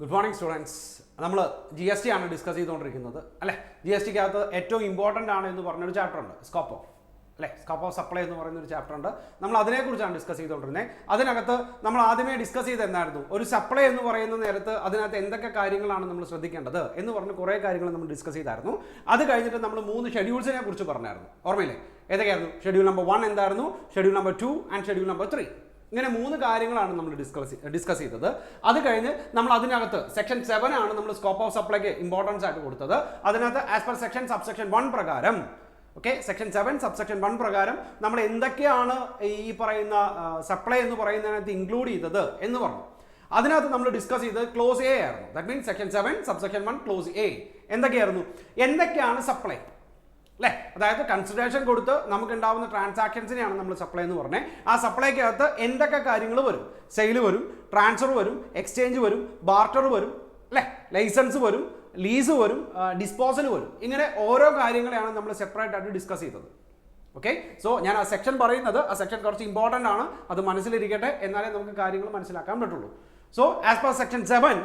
Good morning students. നമ്മൾ GST ആണ് discuss ചെയ്തുകൊണ്ടിരിക്കുന്നത് അല്ലേ. GSTക്കകത്ത് ഏറ്റവും ഇമ്പോർട്ടൻ്റ് ആണ് എന്ന് പറഞ്ഞൊരു ചാപ്റ്റർ ഉണ്ട്, സ്കോപ്പ് ഓഫ് അല്ലേ, സ്കോപ്പ് ഓഫ് സപ്ലൈ എന്ന് പറയുന്ന ഒരു ചാപ്റ്റർ ഉണ്ട്. നമ്മൾ അതിനെക്കുറിച്ചാണ് ഡിസ്കസ് ചെയ്തുകൊണ്ടിരുന്നത്. അതിനകത്ത് നമ്മൾ ആദ്യമേ ഡിസ്കസ് ചെയ്ത് എന്തായിരുന്നു, ഒരു സപ്ലൈ എന്ന് പറയുന്ന നേരത്ത് അതിനകത്ത് എന്തൊക്കെ കാര്യങ്ങളാണ് നമ്മൾ ശ്രദ്ധിക്കേണ്ടത് എന്ന് പറഞ്ഞ് കുറേ കാര്യങ്ങൾ നമ്മൾ ഡിസ്കസ് ചെയ്തായിരുന്നു. അത് കഴിഞ്ഞിട്ട് നമ്മൾ 3 ഷെഡ്യൂൾസിനെ കുറിച്ച് പറഞ്ഞായിരുന്നു, ഓർമ്മയില്ലേ? ഏതൊക്കെയായിരുന്നു? ഷെഡ്യൂൾ നമ്പർ 1 എന്തായിരുന്നു, schedule number 2 and schedule number 3. ഇങ്ങനെ 3 കാര്യങ്ങളാണ് നമ്മൾ ഡിസ്കസ് ചെയ്തത്. അത് കഴിഞ്ഞ് നമ്മൾ അതിനകത്ത് സെക്ഷൻ 7 ആണ് നമ്മൾ സ്കോപ്പ് ഓഫ് സപ്ലൈക്ക് ഇമ്പോർട്ടൻസ് ആയിട്ട് കൊടുത്തത്. അതിനകത്ത് ആസ് പെർ സെക്ഷൻ സബ്സെക്ഷൻ 1 പ്രകാരം, ഓക്കെ, സെക്ഷൻ 7 സബ്സെക്ഷൻ 1 പ്രകാരം നമ്മൾ എന്തൊക്കെയാണ് ഈ പറയുന്ന സപ്ലൈ എന്ന് പറയുന്നതിനകത്ത് ഇൻക്ലൂഡ് ചെയ്തത് എന്ന് പറഞ്ഞു. അതിനകത്ത് നമ്മൾ ഡിസ്കസ് ചെയ്തത് ക്ലോസ് എ ആയിരുന്നു. That means section 7 subsection 1 close A എന്തൊക്കെയാണ് സപ്ലൈ അല്ലേ. അതായത് കൺസിഡറേഷൻ കൊടുത്ത് നമുക്ക് ഉണ്ടാവുന്ന ട്രാൻസാക്ഷൻസിനെയാണ് നമ്മൾ സപ്ലൈ എന്ന് പറഞ്ഞത്. ആ സപ്ലൈക്കകത്ത് എന്തൊക്കെ കാര്യങ്ങൾ വരും? സെയിൽ വരും, ട്രാൻസ്ഫർ വരും, എക്സ്ചേഞ്ച് വരും, ബാർട്ടർ വരും അല്ലേ, ലൈസൻസ് വരും, ലീസ് വരും, ഡിസ്പോസൽ വരും. ഇങ്ങനെ ഓരോ കാര്യങ്ങളെയാണ് നമ്മൾ സെപ്പറേറ്റ് ആയിട്ട് ഡിസ്കസ് ചെയ്തത്. ഓക്കെ, സോ ഞാൻ ആ സെക്ഷൻ പറയുന്നത്, ആ സെക്ഷൻ കുറച്ച് ഇമ്പോർട്ടൻ്റ് ആണ്, അത് മനസ്സിലിരിക്കട്ടെ, എന്നാലേ നമുക്ക് കാര്യങ്ങൾ മനസ്സിലാക്കാൻ പറ്റുള്ളൂ. സോ ആസ് പെർ സെക്ഷൻ 7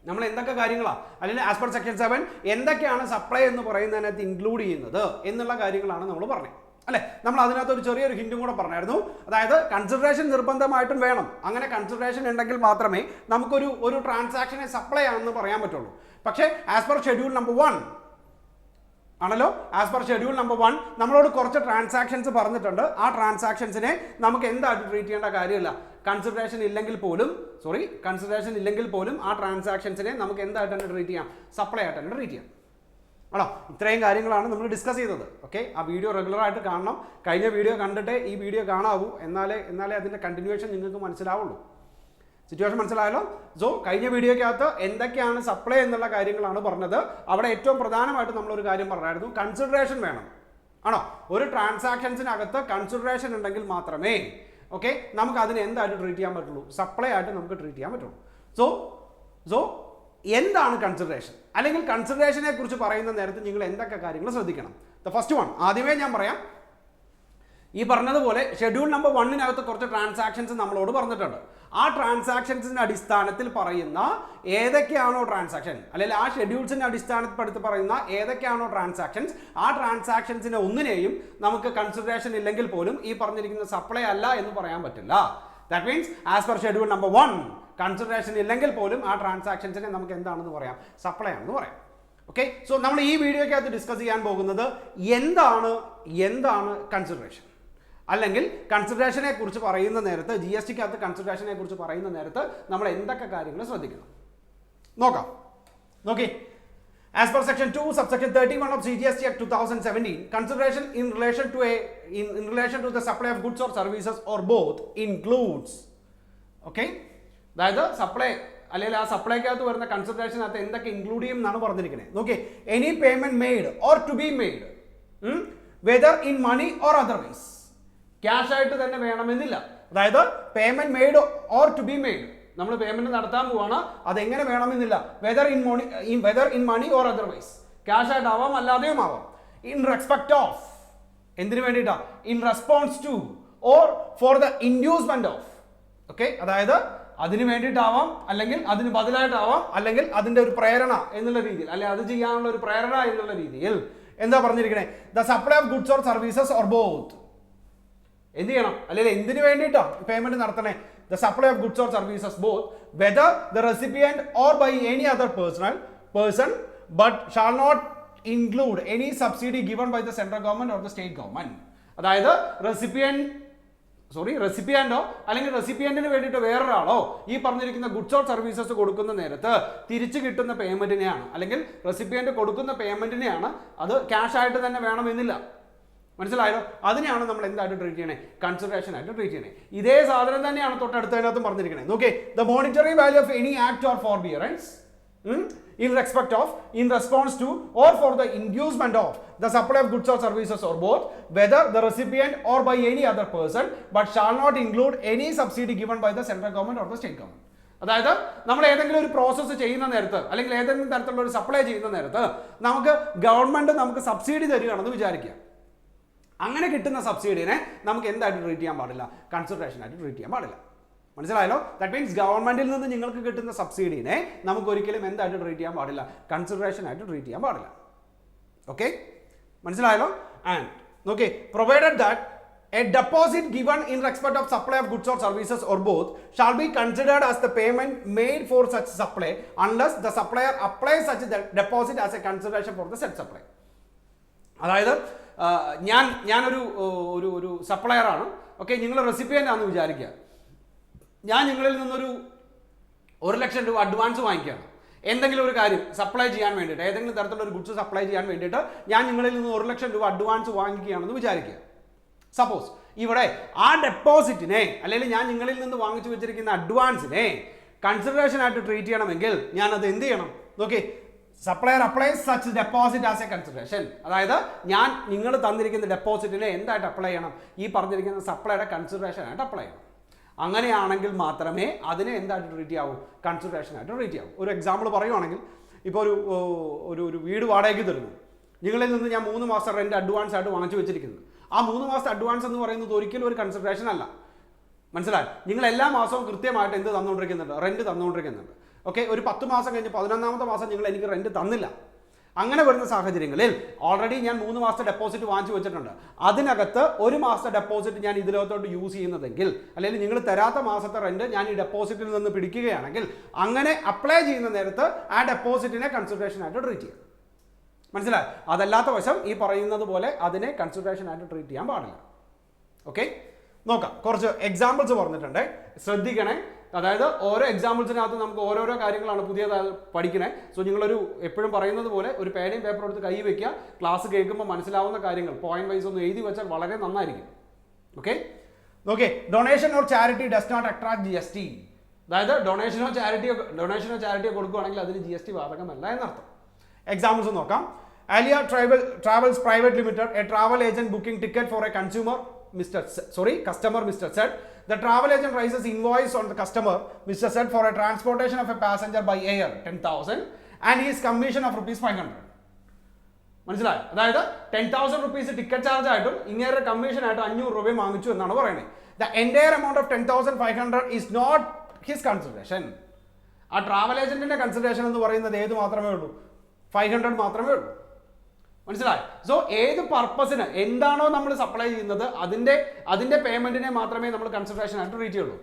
നമ്മൾ എന്തൊക്കെ കാര്യങ്ങളാണ്, അല്ലെങ്കിൽ ആസ് പെർ സെക്ഷൻ 7 എന്തൊക്കെയാണ് സപ്ലൈ എന്ന് പറയുന്നതിനകത്ത് ഇൻക്ലൂഡ് ചെയ്യുന്നത് എന്നുള്ള കാര്യങ്ങളാണ് നമ്മൾ പറഞ്ഞത് അല്ലേ. നമ്മൾ അതിനകത്ത് ഒരു ചെറിയൊരു ഹിൻറ്റും കൂടെ പറഞ്ഞായിരുന്നു. അതായത് കൺസിഡറേഷൻ നിർബന്ധമായിട്ടും വേണം. അങ്ങനെ കൺസിഡറേഷൻ ഉണ്ടെങ്കിൽ മാത്രമേ നമുക്കൊരു ട്രാൻസാക്ഷനെ സപ്ലൈ ആണെന്ന് പറയാൻ പറ്റുള്ളൂ. പക്ഷേ ആസ് പെർ ഷെഡ്യൂൾ നമ്പർ 1 ആണല്ലോ, ആസ് പെർ ഷെഡ്യൂൾ നമ്പർ 1 നമ്മളോട് കുറച്ച് ട്രാൻസാക്ഷൻസ് പറഞ്ഞിട്ടുണ്ട്. ആ ട്രാൻസാക്ഷൻസിനെ നമുക്ക് എന്തായിട്ട് ട്രീറ്റ് ചെയ്യേണ്ട കാര്യമില്ല. കൺസിഡറേഷൻ ഇല്ലെങ്കിൽ പോലും ആ ട്രാൻസാക്ഷൻസിനെ നമുക്ക് എന്തായിട്ട് തന്നെ ട്രീറ്റ് ചെയ്യാം, സപ്ലൈ ആയിട്ട് തന്നെ ട്രീറ്റ് ചെയ്യാം. ആണോ? ഇത്രയും കാര്യങ്ങളാണ് നമ്മൾ ഡിസ്കസ് ചെയ്തത്. ഓക്കെ, ആ വീഡിയോ റെഗുലറായിട്ട് കാണണം. കഴിഞ്ഞ വീഡിയോ കണ്ടിട്ടേ ഈ വീഡിയോ കാണാവൂ, എന്നാലേ അതിൻ്റെ കണ്ടിന്യൂവേഷൻ നിങ്ങൾക്ക് മനസ്സിലാവുള്ളൂ. സിറ്റുവേഷൻ മനസ്സിലായല്ലോ? സോ കഴിഞ്ഞ വീഡിയോയ്ക്കകത്ത് എന്തൊക്കെയാണ് സപ്ലൈ എന്നുള്ള കാര്യങ്ങളാണ് പറഞ്ഞത്. അവിടെ ഏറ്റവും പ്രധാനമായിട്ട് നമ്മളൊരു കാര്യം പറഞ്ഞായിരുന്നു, കൺസിഡറേഷൻ വേണം. ആണോ? ഒരു ട്രാൻസാക്ഷൻസിനകത്ത് കൺസിഡറേഷൻ ഉണ്ടെങ്കിൽ മാത്രമേ ഓക്കെ നമുക്ക് അതിനെ എന്തായിട്ട് ട്രീറ്റ് ചെയ്യാൻ പറ്റുള്ളൂ, സപ്ലൈ ആയിട്ട് നമുക്ക് ട്രീറ്റ് ചെയ്യാൻ പറ്റുള്ളൂ. സോ എന്താണ് കൺസിഡറേഷൻ, അല്ലെങ്കിൽ കൺസിഡറേഷനെ കുറിച്ച് പറയുന്ന നേരത്ത് നിങ്ങൾ എന്തൊക്കെ കാര്യങ്ങൾ ശ്രദ്ധിക്കണം? ദ ഫസ്റ്റ് വൺ ആദ്യമേ ഞാൻ പറയാം. ഈ പറഞ്ഞതുപോലെ ഷെഡ്യൂൾ നമ്പർ 1 കുറച്ച് ട്രാൻസാക്ഷൻസ് നമ്മളോട് പറഞ്ഞിട്ടുണ്ട്. ആ ട്രാൻസാക്ഷൻസിന്റെ അടിസ്ഥാനത്തിൽ പറയുന്ന ഏതൊക്കെയാണോ ട്രാൻസാക്ഷൻ, അല്ലെങ്കിൽ ആ ഷെഡ്യൂൾസിന്റെ അടിസ്ഥാനപ്പെടുത്തി പറയുന്ന ഏതൊക്കെയാണോ ട്രാൻസാക്ഷൻസ്, ആ ട്രാൻസാക്ഷൻസിനെ ഒന്നിനെയും നമുക്ക് കൺസിഡറേഷൻ ഇല്ലെങ്കിൽ പോലും ഈ പറഞ്ഞിരിക്കുന്ന സപ്ലൈ അല്ല എന്ന് പറയാൻ പറ്റില്ല. That means as per schedule number 1 consideration ഇല്ലെങ്കിൽ പോലും ആ ട്രാൻസാക്ഷൻസിനെ നമുക്ക് എന്താണെന്ന് പറയാം, സപ്ലൈ ആണെന്ന് പറയാം. ഓക്കെ, സോ നമ്മൾ ഈ വീഡിയോയ്ക്കകത്ത് ഡിസ്കസ് ചെയ്യാൻ പോകുന്നത് എന്താണ് കൺസിഡറേഷൻ, അല്ലെങ്കിൽ കൺസിഡറേഷനെ കുറിച്ച് പറയുന്ന നേരത്ത്, GSTക്കകത്ത് കൺസിഡറേഷനെ കുറിച്ച് പറയുന്ന നേരത്ത് നമ്മൾ എന്തൊക്കെ കാര്യങ്ങൾ ശ്രദ്ധിക്കണം നോക്കാം. നോക്കി, as per section 2 subsection 31 of CGST Act 2017, consideration in relation to the supply of goods or services or both includes, okay, അതായത് സപ്ലൈ അല്ലെങ്കിൽ ആ സപ്ലൈക്കകത്ത് വരുന്ന കൺസിഡറേഷനകത്ത് എന്തൊക്കെ ഇൻക്ലൂഡ് ചെയ്യും എന്നാണ് പറഞ്ഞിരിക്കുന്നത്. നോക്കി, any payment made or to be made whether in money or otherwise, cash ആയിട്ട് തന്നെ വേണമെന്നില്ല. അതായത് payment made or to be made, നമ്മൾ പേയ്മെന്റ് നടത്താൻ പോവാണ്, അതെങ്ങനെ വേണമെന്നില്ല. Whether in money or otherwise, cash ആയിട്ടാവാം, അല്ലാതെയും ആവാം. ഇൻ റെസ്പെക്ട് ഓഫ്, എന്തിനു വേണ്ടിയിട്ടാ? In response to or for the inducement of, okay, അതായത് അതിന് വേണ്ടിയിട്ടാവാം, അല്ലെങ്കിൽ അതിന് ബദലായിട്ടാവാം, അല്ലെങ്കിൽ അതിന്റെ ഒരു പ്രേരണ എന്നുള്ള രീതിയിൽ, അല്ലെങ്കിൽ അത് ചെയ്യാനുള്ള ഒരു പ്രേരണ എന്നുള്ള രീതിയിൽ എന്താ പറഞ്ഞിരിക്കണേ? The supply of goods or services or both, എന്ത് ചെയ്യണം, അല്ലെങ്കിൽ എന്തിനു വേണ്ടിയിട്ടാ പേയ്മെന്റ് നടത്തണേ? The supply of goods or services both whether the recipient or by any other person but shall not include any subsidy given by the central government or the state government. അതായത് റെസിപ്പിയന്റോ അല്ലെങ്കിൽ റെസിപ്പിയന്റിന് വേണ്ടിയിട്ട് വേറൊരാളോ ഈ പറഞ്ഞിരിക്കുന്ന goods or services കൊടുക്കുന്ന നേരത്ത് തിരിച്ചു കിട്ടുന്ന പേയ്മെന്റിനെയാണ്, അല്ലെങ്കിൽ റെസിപ്പിയന്റ് കൊടുക്കുന്ന പേയ്മെന്റിനെയാണ്, അത് ക്യാഷ് ആയിട്ട് തന്നെ വേണമെന്നില്ല. മനസ്സിലായല്ലോ? അതിനെയാണ് നമ്മൾ എന്തായിട്ട് ട്രീറ്റ് ചെയ്യണേ? കൺസിഡറേഷൻ ആയിട്ട് ട്രീറ്റ് ചെയ്യണേ. ഇതേ സാധനം തന്നെയാണ് തൊട്ടടുത്തതിനകത്തും പറഞ്ഞിരിക്കണേ. നോക്കേ, the monetary value of any act or forbearance in respect of, in response to or for the inducement of the supply of goods or services or both, whether the recipient or by any other person, but shall not include any subsidy given by the central government or the state government. അതായത് നമ്മൾ ഏതെങ്കിലും ഒരു process ചെയ്യുന്ന നേരത്ത്, അല്ലെങ്കിൽ ഏതെങ്കിലും തരത്തിലുള്ള ഒരു സപ്ലൈ ചെയ്യുന്ന നേരത്ത് നമുക്ക് ഗവൺമെന്റ് നമുക്ക് സബ്സിഡി തരികയാണെന്ന് വിചാരിക്കുക. അങ്ങനെ കിട്ടുന്ന സബ്സിഡിനെ നമുക്ക് എന്തായിട്ട് ട്രീറ്റ് ചെയ്യാൻ പാടില്ല? കൺസിഡറേഷൻ ആയിട്ട് ട്രീറ്റ് ചെയ്യാൻ പാടില്ല. മനസ്സിലായല്ലോ? ദാറ്റ് മീൻസ് ഗവൺമെന്റിൽ നിന്ന് നിങ്ങൾക്ക് കിട്ടുന്ന സബ്സിഡിനെ നമുക്ക് ഒരിക്കലും എന്തായിട്ട് ട്രീറ്റ് ചെയ്യാൻ പാടില്ല, കൺസിഡറേഷൻ ആയിട്ട് ട്രീറ്റ് ചെയ്യാൻ പാടില്ല. ഓക്കെ, മനസ്സിലായല്ലോ? And okay, provided that a deposit given in respect of supply of goods or services or both shall be considered as the payment made for such supply unless the supplier applies such deposit as a consideration for the said supply. അതായത് ഞാനൊരു ഒരു supplier ആണ്. Okay, നിങ്ങൾ recipient ആണെന്ന് വിചാരിക്കുക. ഞാൻ നിങ്ങളിൽ നിന്നൊരു 1,00,000 രൂപ അഡ്വാൻസ് വാങ്ങിക്കുകയാണ് എന്തെങ്കിലും ഒരു കാര്യം സപ്ലൈ ചെയ്യാൻ വേണ്ടിയിട്ട്, ഏതെങ്കിലും തരത്തിലുള്ള ഒരു ഗുഡ്സ് സപ്ലൈ ചെയ്യാൻ വേണ്ടിയിട്ട് ഞാൻ നിങ്ങളിൽ നിന്ന് 1,00,000 രൂപ അഡ്വാൻസ് വാങ്ങിക്കുകയാണെന്ന് വിചാരിക്കുക. സപ്പോസ് ഇവിടെ ആ ഡെപ്പോസിറ്റിനെ അല്ലെങ്കിൽ ഞാൻ നിങ്ങളിൽ നിന്ന് വാങ്ങിച്ചു വെച്ചിരിക്കുന്ന അഡ്വാൻസിനെ കൺസിഡറേഷൻ ആയിട്ട് ട്രീറ്റ് ചെയ്യണമെങ്കിൽ ഞാൻ അത് എന്ത് ചെയ്യണം? നോക്കി, supplier applies such deposit as a consideration. അതായത് ഞാൻ നിങ്ങൾ തന്നിരിക്കുന്ന ഡെപ്പോസിറ്റിനെ എന്തായിട്ട് അപ്ലൈ ചെയ്യണം? ഈ പറഞ്ഞിരിക്കുന്ന സപ്ലൈയുടെ കൺസിഡറേഷൻ ആയിട്ട് അപ്ലൈ ചെയ്യണം. അങ്ങനെയാണെങ്കിൽ മാത്രമേ അതിനെ എന്തായിട്ട് ട്രീറ്റ് ചെയ്യാവൂ? കൺസിഡറേഷൻ ആയിട്ട് ട്രീറ്റ് ചെയ്യാവൂ. ഒരു എക്സാമ്പിൾ പറയുവാണെങ്കിൽ, ഇപ്പോൾ ഒരു വീട് വാടകയ്ക്ക് തരുന്നു. നിങ്ങളിൽ നിന്ന് ഞാൻ 3 മാസം റെന്റ് അഡ്വാൻസ് ആയിട്ട് വാങ്ങിച്ചു വെച്ചിരിക്കുന്നത്. ആ 3 മാസത്തെ അഡ്വാൻസ് എന്ന് പറയുന്നത് ഒരിക്കലും ഒരു കൺസിഡറേഷൻ അല്ല. മനസ്സിലായി? നിങ്ങൾ എല്ലാ മാസവും കൃത്യമായിട്ട് എന്ത് തന്നുകൊണ്ടിരിക്കുന്നുണ്ട്? റെന്റ് തന്നുകൊണ്ടിരിക്കുന്നുണ്ട്. ഓക്കെ, ഒരു 10 മാസം കഴിഞ്ഞ് 11ാമത്തെ മാസം നിങ്ങൾ എനിക്ക് റെന്റ് തന്നില്ല. അങ്ങനെ വരുന്ന സാഹചര്യങ്ങളിൽ ഓൾറെഡി ഞാൻ 3 മാസത്തെ ഡെപ്പോസിറ്റ് വാങ്ങിച്ചു വെച്ചിട്ടുണ്ട്. അതിനകത്ത് 1 മാസത്തെ ഡെപ്പോസിറ്റ് ഞാൻ ഇതിലോട്ട് യൂസ് ചെയ്യുന്നതെങ്കിൽ, അല്ലെങ്കിൽ നിങ്ങൾ തരാത്ത മാസത്തെ റെന്റ് ഞാൻ ഈ ഡെപ്പോസിറ്റിൽ നിന്ന് പിടിക്കുകയാണെങ്കിൽ, അങ്ങനെ അപ്ലൈ ചെയ്യുന്ന നേരത്ത് ആ ഡെപ്പോസിറ്റിനെ കൺസിഡറേഷൻ ആയിട്ട് ട്രീറ്റ് ചെയ്യും. മനസ്സിലായി? അതല്ലാത്ത വശം ഈ പറയുന്നത് പോലെ അതിനെ കൺസിഡറേഷൻ ആയിട്ട് ട്രീറ്റ് ചെയ്യാൻ പാടില്ല. ഓക്കെ, നോക്കാം. കുറച്ച് എക്സാമ്പിൾസ് പറഞ്ഞിട്ടുണ്ട്, ശ്രദ്ധിക്കണേ. അതായത് ഓരോ എക്സാമ്പിൾസിനകത്ത് നമുക്ക് ഓരോരോ കാര്യങ്ങളാണ് പുതിയതായി പഠിക്കണേ. സോ നിങ്ങളൊരു എപ്പോഴും പറയുന്നത് പോലെ ഒരു പേനയും പേപ്പറും എടുത്ത് കൈ വെക്കുക. ക്ലാസ് കേൾക്കുമ്പോൾ മനസ്സിലാവുന്ന കാര്യങ്ങൾ പോയിന്റ് വൈസ് ഒന്ന് എഴുതി വെച്ചാൽ വളരെ നന്നായിരിക്കും. Okay, okay. Donation or charity does not attract GST. അതായത് ഡൊണേഷനോ ചാരിറ്റിയോ കൊടുക്കുകയാണെങ്കിൽ അതിന് GST ബാധകമല്ല എന്നർത്ഥം. എക്സാമ്പിൾസ് നോക്കാം. Alia Travels Private Limited, a travel agent booking ticket for a customer, Mr. Z. The travel agent raises invoice on the customer, Mr. Z, for a transportation of a passenger by air, 10,000, and his commission of ₹500. മനസ്സിലായി? അതായത് 10,000 rupees ticket charge ആയിട്ടും ഇങ്ങേറെ commission ആയിട്ട് 500 രൂപ വാങ്ങിച്ചു എന്നാണ് പറയുന്നത്. The entire amount of 10,500 is not his consideration. ആ travel ഏജന്റിന്റെ consideration എന്ന് പറയുന്നത് ഏത് മാത്രമേ ഉള്ളൂ? 500 മാത്രമേ ഉള്ളൂ. മനസ്സിലായി? സോ ഏത് പർപ്പസിന് എന്താണോ നമ്മൾ സപ്ലൈ ചെയ്യുന്നത് അതിന്റെ പേയ്മെന്റിനെ മാത്രമേ നമ്മൾ കൺസിഡറേഷൻ ആയിട്ട് ട്രീറ്റ് ചെയ്യുള്ളൂ.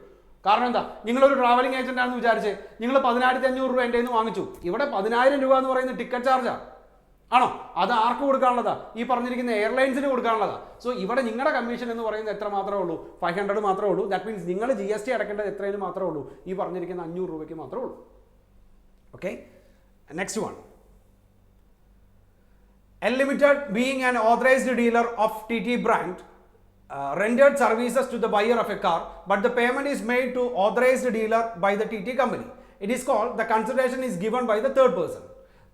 കാരണം എന്താ? നിങ്ങളൊരു ട്രാവലിംഗ് ഏജന്റ് ആണെന്ന് വിചാരിച്ച് നിങ്ങൾ 10,500 രൂപ എൻ്റെ നിന്ന് വാങ്ങിച്ചു. ഇവിടെ 10,000 രൂപ എന്ന് പറയുന്നത് ടിക്കറ്റ് ചാർജാണ്. ആണോ? അത് ആർക്ക് കൊടുക്കാനുള്ളതാ? ഈ പറഞ്ഞിരിക്കുന്ന എയർലൈൻസിന് കൊടുക്കാനുള്ളതാ. സോ ഇവിടെ നിങ്ങളുടെ കമ്മീഷൻ എന്ന് പറയുന്നത് എത്ര മാത്രമേ ഉള്ളൂ? 500 മാത്രമേ ഉള്ളൂ. ദാറ്റ് മീൻസ് നിങ്ങൾ GST അടക്കേണ്ടത് എത്രയും മാത്രമേ ഉള്ളൂ? ഈ പറഞ്ഞിരിക്കുന്ന 500 രൂപയ്ക്ക് മാത്രമേ ഉള്ളൂ. Okay, next one. Unlimited, being an authorized dealer of TT brand, rendered services to the buyer of a car, but the payment is made to authorized dealer by the TT company. It is called, the consideration is given by the third person.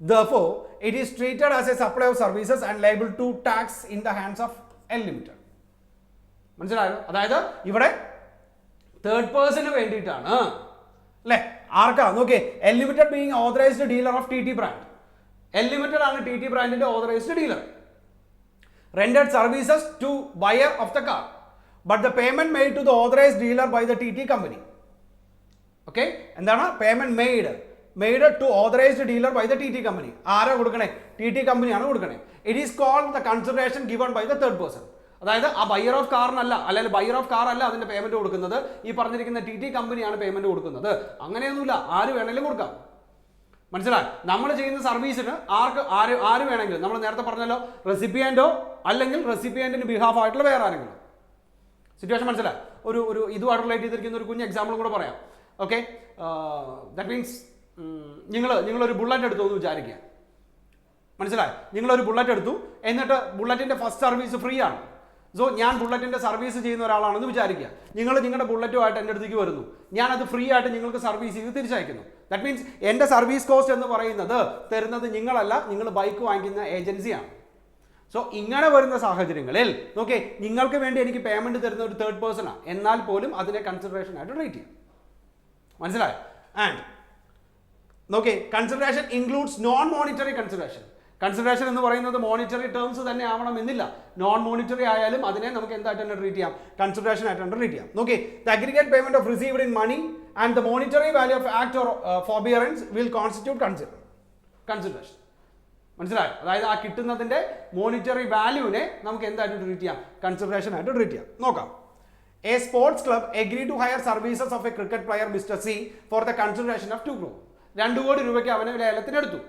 Therefore, it is treated as a supply of services and liable to tax in the hands of Unlimited. മനസ്സിലായോ? അതായത് ഇവിടെ third person വേണ്ടിയിട്ടാണ് അല്ലേ? ആർക്കാ? നോക്കിയേ, Unlimited being authorized dealer of TT brand. Unlimited ആണ് TT ബ്രാൻഡിന്റെ authorised dealer. Rendered services to buyer of the car, but the payment made to the authorized dealer by the TT company. Okay, എന്താണ്? Payment made to authorised dealer by the TT company. ആരാ കൊടുക്കണേ? TT കമ്പനിയാണ് കൊടുക്കണേ. It is called the consideration given by the third person. അതായത് ആ buyer of കാറിനല്ല, അല്ലെങ്കിൽ buyer of car അല്ല അതിന്റെ പേയ്മെന്റ് കൊടുക്കുന്നത്, ഈ പറഞ്ഞിരിക്കുന്ന TT കമ്പനിയാണ് പേയ്മെന്റ് കൊടുക്കുന്നത്. അങ്ങനെയൊന്നുമില്ല, ആര് വേണമെങ്കിലും കൊടുക്കാം. മനസ്സിലായി? നമ്മൾ ചെയ്യുന്ന സർവീസിന് ആര് വേണമെങ്കിലും, നമ്മൾ നേരത്തെ പറഞ്ഞല്ലോ, റെസിപ്പിയന്റോ അല്ലെങ്കിൽ റെസിപ്പിയന്റിന് ബിഹാഫ് ആയിട്ടുള്ള വേറെ ആരെങ്കിലും. സിറ്റുവേഷൻ മനസ്സിലായി? ഒരു ഇതുമായിട്ട് റിലേറ്റ് ചെയ്തിരിക്കുന്ന ഒരു കുഞ്ഞ് എക്സാമ്പിളും കൂടെ പറയാം. ഓക്കെ, ദാറ്റ് മീൻസ് നിങ്ങളൊരു ബുള്ളറ്റ് എടുത്തു എന്ന് വിചാരിക്കുക. മനസ്സിലായി? നിങ്ങളൊരു ബുള്ളറ്റ് എടുത്തു, എന്നിട്ട് ബുള്ളറ്റിന്റെ ഫസ്റ്റ് സർവീസ് ഫ്രീ ആണ്. സോ ഞാൻ ബുള്ളറ്റിന്റെ സർവീസ് ചെയ്യുന്ന ഒരാളാണെന്ന് വിചാരിക്കുക. നിങ്ങളുടെ ബുള്ളറ്റുമായിട്ട് എൻ്റെ അടുത്തേക്ക് വരുന്നു, ഞാനത് ഫ്രീ ആയിട്ട് നിങ്ങൾക്ക് സർവീസ് ചെയ്ത് തിരിച്ചയക്കുന്നു. ദാറ്റ് മീൻസ് എൻ്റെ സർവീസ് കോസ്റ്റ് എന്ന് പറയുന്നത് തരുന്നത് നിങ്ങളല്ല, നിങ്ങൾ ബൈക്ക് വാങ്ങിക്കുന്ന ഏജൻസിയാണ്. സോ ഇങ്ങനെ വരുന്ന സാഹചര്യങ്ങളിൽ നോക്കേ, നിങ്ങൾക്ക് വേണ്ടി എനിക്ക് പേയ്മെന്റ് തരുന്ന ഒരു തേർഡ് പേഴ്സണാണ്, എന്നാൽ പോലും അതിനെ കൺസിഡറേഷൻ ആയിട്ട് റേറ്റ് ചെയ്യും. മനസ്സിലായോ? ആൻഡ് നോക്കേ, consideration includes non monetary consideration. Consideration എന്ന് പറയുന്നത് മോണിറ്ററി ടേംസ് തന്നെ ആവണമെന്നില്ല. നോൺ മോണിറ്ററി ആയാലും അതിനെ നമുക്ക് എന്തായിട്ട് തന്നെ ട്രീറ്റ് ചെയ്യാം, കൺസിഡറേഷൻ ആയിട്ട് തന്നെ ട്രീറ്റ് ചെയ്യാം. Okay, the aggregate payment of received in money and the monetary value of act or forbearance will constitute consideration. മനസ്സിലായോ? അതായത് ആ കിട്ടുന്നതിന്റെ മോണിറ്ററി വാല്യൂവിനെ നമുക്ക് എന്തായിട്ട് ട്രീറ്റ് ചെയ്യാം, കൺസിഡറേഷൻ ആയിട്ട് ട്രീറ്റ് ചെയ്യാം. നോക്കാം. A sports club agreed to hire services of a cricket player Mr. C for the consideration of 2 crore. 2 കോടി രൂപയ്ക്ക് അവനെ ലേലത്തിനെടുത്തു.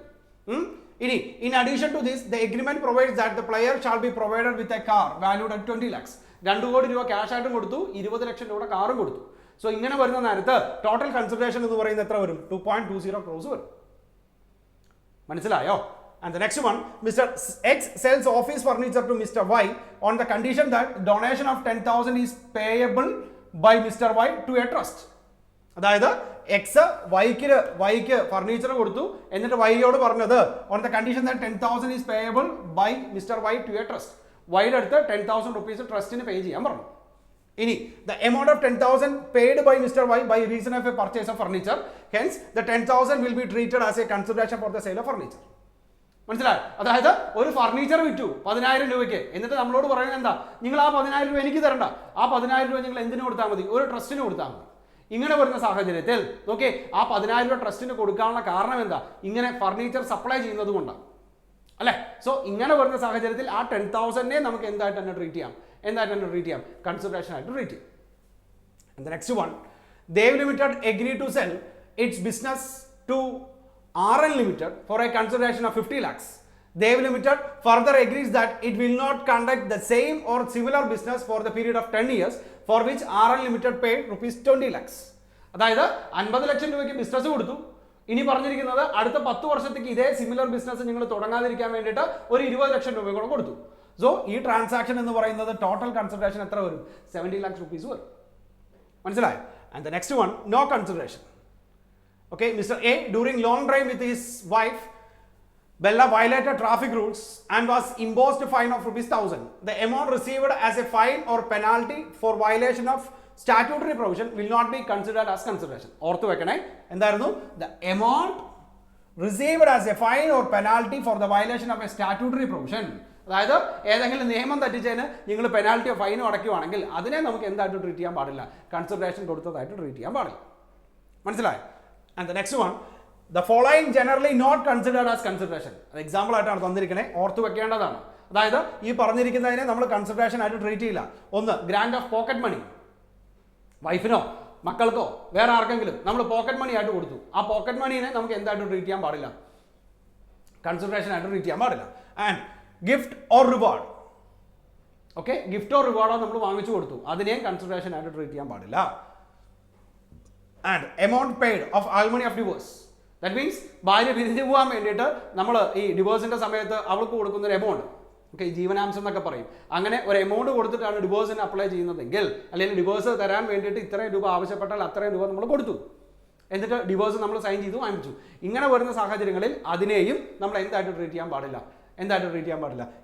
ഇനി in addition to this, the agreement provides that the player shall be provided with a car valued at 20 lakhs. 2 കോടി രൂപ cash ആയിട്ടും കൊടുത്തു, 20 ലക്ഷം രൂപ കാറും കൊടുത്തു. സോ ഇങ്ങനെ വരുന്ന നേരത്ത് ടോട്ടൽ കൺസിഡറേഷൻ എന്ന് പറയുന്നത് എത്ര വരും? 2.20 crores വരും. മനസ്സിലായോ? And the next one, Mr. X sells office furniture to Mr. Y on the condition that donation of 10,000 is payable by Mr. Y to a trust. അതായത് എക്സ് വൈക്ക് ഫർണിച്ചർ കൊടുത്തു, എന്നിട്ട് വൈയോട് പറഞ്ഞത് on the condition that 10,000 is payable by Mr Y to a trust. വൈയുടെ അടുത്ത് 10,000 rupees ട്രസ്റ്റിന് pay ചെയ്യാൻ പറഞ്ഞു. ഇനി the amount of 10,000 paid by Mr Y by reason of a purchase of furniture, hence the 10,000 will be treated as a consideration for the sale of furniture. മനസ്സിലായോ? അതായത് ഒരു furniture വിറ്റു 10,000 രൂപയ്ക്ക്, എന്നിട്ട് നമ്മളോട് പറയുന്നത് എന്താ, നിങ്ങൾ ആ 10,000 രൂപ എനിക്ക് തരണ്ട, ആ 10,000 രൂപ നിങ്ങൾ എന്തിനു കൊടുത്താൽ മതി, ഒരു ട്രസ്റ്റിന് കൊടുത്താൽ മതി. ഇങ്ങനെ വരുന്ന സാഹചര്യത്തിൽ ഓക്കെ, ആ 10,000 രൂപ ട്രസ്റ്റിന് കൊടുക്കാനുള്ള കാരണം എന്താ, ഇങ്ങനെ ഫർണിച്ചർ സപ്ലൈ ചെയ്യുന്നത് കൊണ്ടാണ് അല്ലേ. സോ ഇങ്ങനെ വരുന്ന സാഹചര്യത്തിൽ ആ 10,000 നമുക്ക് എന്തായിട്ട് തന്നെ ട്രീറ്റ് ചെയ്യാം, കൺസിഡറേഷൻ ആയിട്ട് ട്രീറ്റ് ചെയ്യാം. And the next one, Dev Limited agreed to sell its business to RN Limited for a consideration of 50 lakhs. Dev Limited further agrees that it will not conduct the same or similar business for the period of 10 years for which RN Limited paid rupees 20 lakhs. അതായത് 50 ലക്ഷം രൂപയ്ക്ക് business കൊടുത്തു. ഇനി പറഞ്ഞിരിക്കുന്നത് അടുത്ത 10 വർഷത്തേക്ക് ഇതേ similar business നിങ്ങൾ തുടങ്ങാതിരിക്കാൻ വേണ്ടിയിട്ട് ഒരു 20 ലക്ഷം രൂപ കൂടെ കൊടുത്തു. സോ ഈ ട്രാൻസാക്ഷൻ എന്ന് പറയുന്നത് ടോട്ടൽ കൺസിഡറേഷൻ എത്ര വരും? 70 lakhs rupees വരും. മനസ്സിലായോ? And the next one, no consideration. Okay, Mr. A during long drive with his wife Bella violated traffic rules and was imposed a fine of ₹1,000. The amount received as a fine or penalty for violation of statutory provision will not be considered as consideration. ഓർത്തു വെക്കണേ, എന്തായിരുന്നു? The amount received as a fine or penalty for the violation of a statutory provision. അതായത് ഏതെങ്കിലും നിയമം തെറ്റിച്ചതിന് നിങ്ങൾ പെനാൽറ്റിയോ ഫൈനോ അടയ്ക്കുകയാണെങ്കിൽ അതിനെ നമുക്ക് എന്തായിട്ട് ട്രീറ്റ് ചെയ്യാൻ പാടില്ല, കൺസിഡറേഷൻ കൊടുത്തതായിട്ട് ട്രീറ്റ് ചെയ്യാൻ പാടില്ല. മനസ്സിലായോ? And the next one, the following generally not considered as consideration. അത് എക്സാമ്പിൾ ആയിട്ടാണ് തന്നിരിക്കണേ, ഓർത്തു വെക്കേണ്ടതാണ്. അതായത് ഈ പറഞ്ഞിരിക്കുന്നതിനെ നമ്മൾ കൺസിഡറേഷൻ ആയിട്ട് ട്രീറ്റ് ചെയ്യില്ല. ഒന്ന്, ഗ്രാൻഡ് ഓഫ് പോക്കറ്റ് മണി, വൈഫിനോ മക്കൾക്കോ വേറെ ആർക്കെങ്കിലും നമ്മൾ പോക്കറ്റ് മണി ആയിട്ട് കൊടുത്തു, ആ പോക്കറ്റ് മണീനെ നമുക്ക് എന്തായിട്ട് ട്രീറ്റ് ചെയ്യാൻ പാടില്ല, കൺസിഡറേഷൻ ആയിട്ട് ട്രീറ്റ് ചെയ്യാൻ പാടില്ല. And gift or reward, okay, ഗിഫ്റ്റോ റിവാർഡോ നമ്മൾ വാങ്ങിച്ചു കൊടുത്തു, അതിനെയും കൺസിഡറേഷൻ ആയിട്ട് ട്രീറ്റ് ചെയ്യാൻ പാടില്ല. And amount paid of alimony of divorce, that means ഭാര്യ പിരിഞ്ഞു പോകാൻ വേണ്ടിയിട്ട് നമ്മൾ ഈ ഡിവോഴ്സിൻ്റെ സമയത്ത് അവൾക്ക് കൊടുക്കുന്ന ഒരു എമൗണ്ട്, ഓക്കെ, ജീവനാംശം എന്നൊക്കെ പറയും, അങ്ങനെ ഒരു എമൗണ്ട് കൊടുത്തിട്ടാണ് ഡിവോഴ്സിന് അപ്ലൈ ചെയ്യുന്നതെങ്കിൽ, അല്ലെങ്കിൽ ഡിവോഴ്സ് തരാൻ വേണ്ടിയിട്ട് ഇത്രയും രൂപ ആവശ്യപ്പെട്ടാൽ അത്രയും രൂപ നമ്മൾ കൊടുത്തു, എന്നിട്ട് ഡിവോഴ്സ് നമ്മൾ സൈൻ ചെയ്തു വാങ്ങിച്ചു. ഇങ്ങനെ വരുന്ന സാഹചര്യങ്ങളിൽ അതിനെയും നമ്മൾ എന്തായിട്ട് ട്രീറ്റ് ചെയ്യാൻ പാടില്ല,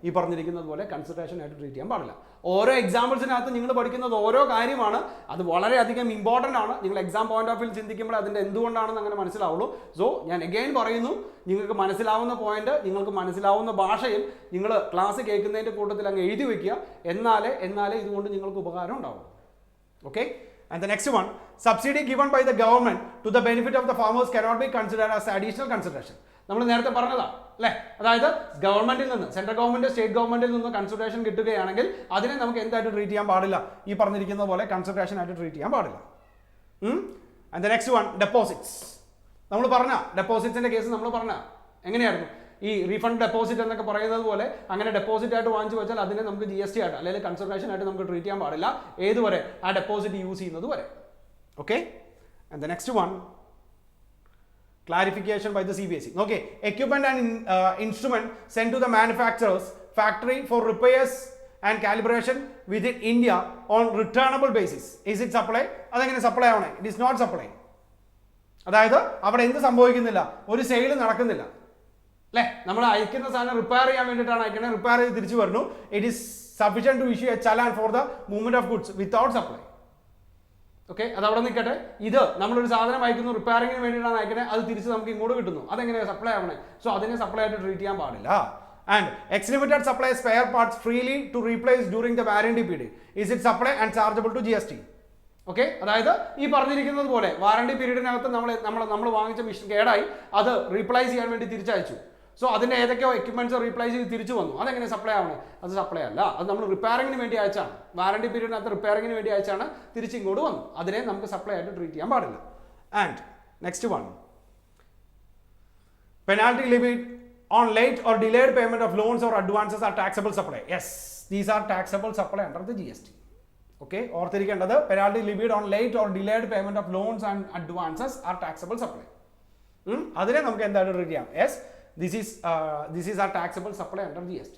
ഈ പറഞ്ഞിരിക്കുന്നത് പോലെ കൺസിഡറേഷൻ ആയിട്ട് ട്രീറ്റ് ചെയ്യാൻ പാടില്ല. ഓരോ എക്സാമ്പിൾസിനകത്ത് നിങ്ങൾ പഠിക്കുന്നത് ഓരോ കാര്യമാണ്, അത് വളരെയധികം ഇമ്പോർട്ടൻ്റ് ആണ്. നിങ്ങൾ എക്സാം പോയിന്റ് ഓഫ് വ്യൂ ചിന്തിക്കുമ്പോൾ അതിൻ്റെ എന്തുകൊണ്ടാണെന്ന് അങ്ങനെ മനസ്സിലാവുള്ളൂ. സോ ഞാൻ അഗെയിൻ പറയുന്നു, നിങ്ങൾക്ക് മനസ്സിലാവുന്ന പോയിന്റ്, നിങ്ങൾക്ക് മനസ്സിലാവുന്ന ഭാഷയും നിങ്ങൾ ക്ലാസ് കേൾക്കുന്നതിൻ്റെ കൂട്ടത്തിൽ അങ്ങ് എഴുതി വയ്ക്കുക, എന്നാലേ ഇതുകൊണ്ട് നിങ്ങൾക്ക് ഉപകാരം ഉണ്ടാവും. Okay. And the next one, subsidy given by the government to the benefit of the farmers cannot be considered as additional consideration. നമ്മൾ നേരത്തെ പറഞ്ഞതാണ് അല്ലേ, അതായത് ഗവൺമെന്റിൽ നിന്ന്, സെൻട്രൽ ഗവൺമെന്റ്, സ്റ്റേറ്റ് ഗവൺമെന്റിൽ നിന്ന് കൺസിഡറേഷൻ കിട്ടുകയാണെങ്കിൽ അതിനെ നമുക്ക് എന്തായിട്ട് ട്രീറ്റ് ചെയ്യാൻ പാടില്ല, ഈ പറഞ്ഞിരിക്കുന്ന പോലെ കൺസിഡറേഷൻ ആയിട്ട് ട്രീറ്റ് ചെയ്യാൻ പാടില്ല. And the next one, deposits. നമ്മൾ പറഞ്ഞ ഡെപ്പോസിറ്റ്സിന്റെ കേസ് നമ്മൾ പറഞ്ഞ എങ്ങനെയായിരുന്നു, ഈ റീഫണ്ട് ഡെപ്പോസിറ്റ് എന്നൊക്കെ പറയുന്നത് പോലെ അങ്ങനെ ഡെപ്പോസിറ്റ് ആയിട്ട് വാങ്ങിച്ചു വെച്ചാൽ അതിനെ നമുക്ക് GST ആയിട്ട് അല്ലെങ്കിൽ കൺസിഡറേഷൻ ആയിട്ട് നമുക്ക് ട്രീറ്റ് ചെയ്യാൻ പാടില്ല. ഏതുവരെ? ആ ഡെപ്പോസിറ്റ് യൂസ് ചെയ്യുന്നത് വരെ. Okay. And the next one, clarification by the CBSE. Okay, equipment and instrument sent to the manufacturer's factory for repairs and calibration within India on returnable basis. Is it supply? അതെങ്ങനെ supply ആവണേ? It is not supply. അതായത് അവിടെ എന്ത് സംഭവിക്കുന്നില്ല, ഒരു sale നടക്കുന്നില്ല അല്ലേ, നമ്മൾ അയക്കുന്ന സാധനം റിപ്പയർ ചെയ്യാൻ വേണ്ടിയിട്ടാണ് അയക്കുന്നത്, റിപ്പയർ ചെയ്ത് തിരിച്ചു വരുന്നു. It is sufficient to issue a challan for the movement of goods without supply. Okay, അത് അവിടെ നിൽക്കട്ടെ. ഇത് നമ്മളൊരു സാധനം അയക്കുന്നു, റിപ്പയറിങ്ങിന് വേണ്ടിയിട്ടാണ് അയക്കണേ, അത് തിരിച്ച് നമുക്ക് ഇങ്ങോട്ട് കിട്ടുന്നു, അതെങ്ങനെയാണ് സപ്ലൈ ആവണേ? സോ അതിനെ സപ്ലൈ ആയിട്ട് ട്രീറ്റ് ചെയ്യാൻ പാടില്ല. And X Limited supplies spare parts freely to replace during the warranty period. Is it supply and chargeable to GST? Okay, അതായത് ഈ പറഞ്ഞിരിക്കുന്നത് പോലെ വാറണ്ടി പീരീഡിനകത്ത് നമ്മൾ വാങ്ങിച്ച മെഷീൻ കേടായി, അത് റീപ്ലേസ് ചെയ്യാൻ വേണ്ടി തിരിച്ചയച്ചു. സോ അതിൻ്റെ ഏതൊക്കെയോ എക്യുപ്മെന്റ്സ് റീപ്ലേസ് ചെയ്ത് തിരിച്ചു വന്നു, അതെങ്ങനെ സപ്ലൈ ആവണേ? അത് സപ്ലൈ അല്ല, അത് നമ്മൾ റിപ്പയറിങ്ങിന് വേണ്ടി അയച്ചാണ്. വാറണ്ടി പീരീഡിനകത്ത് റിപ്പയറിങ്ങിന് വേണ്ടി അയച്ചാണ്, തിരിച്ച് ഇങ്ങോട്ട് വന്നു, അതിനെ നമുക്ക് സപ്ലൈ ആയിട്ട് ട്രീറ്റ് ചെയ്യാൻ പാടില്ല. And next one, penalty limit on late or delayed payment of loans or advances are taxable supply. Yes, these are taxable supply under the GST. Okay, ഓർത്തിരിക്കേണ്ടത് penalty levied on late or delayed payment of loans and advances are taxable supply. അതിനെ നമുക്ക് എന്തായിട്ട് treat ചെയ്യാം? Yes, this is our taxable supply under GST.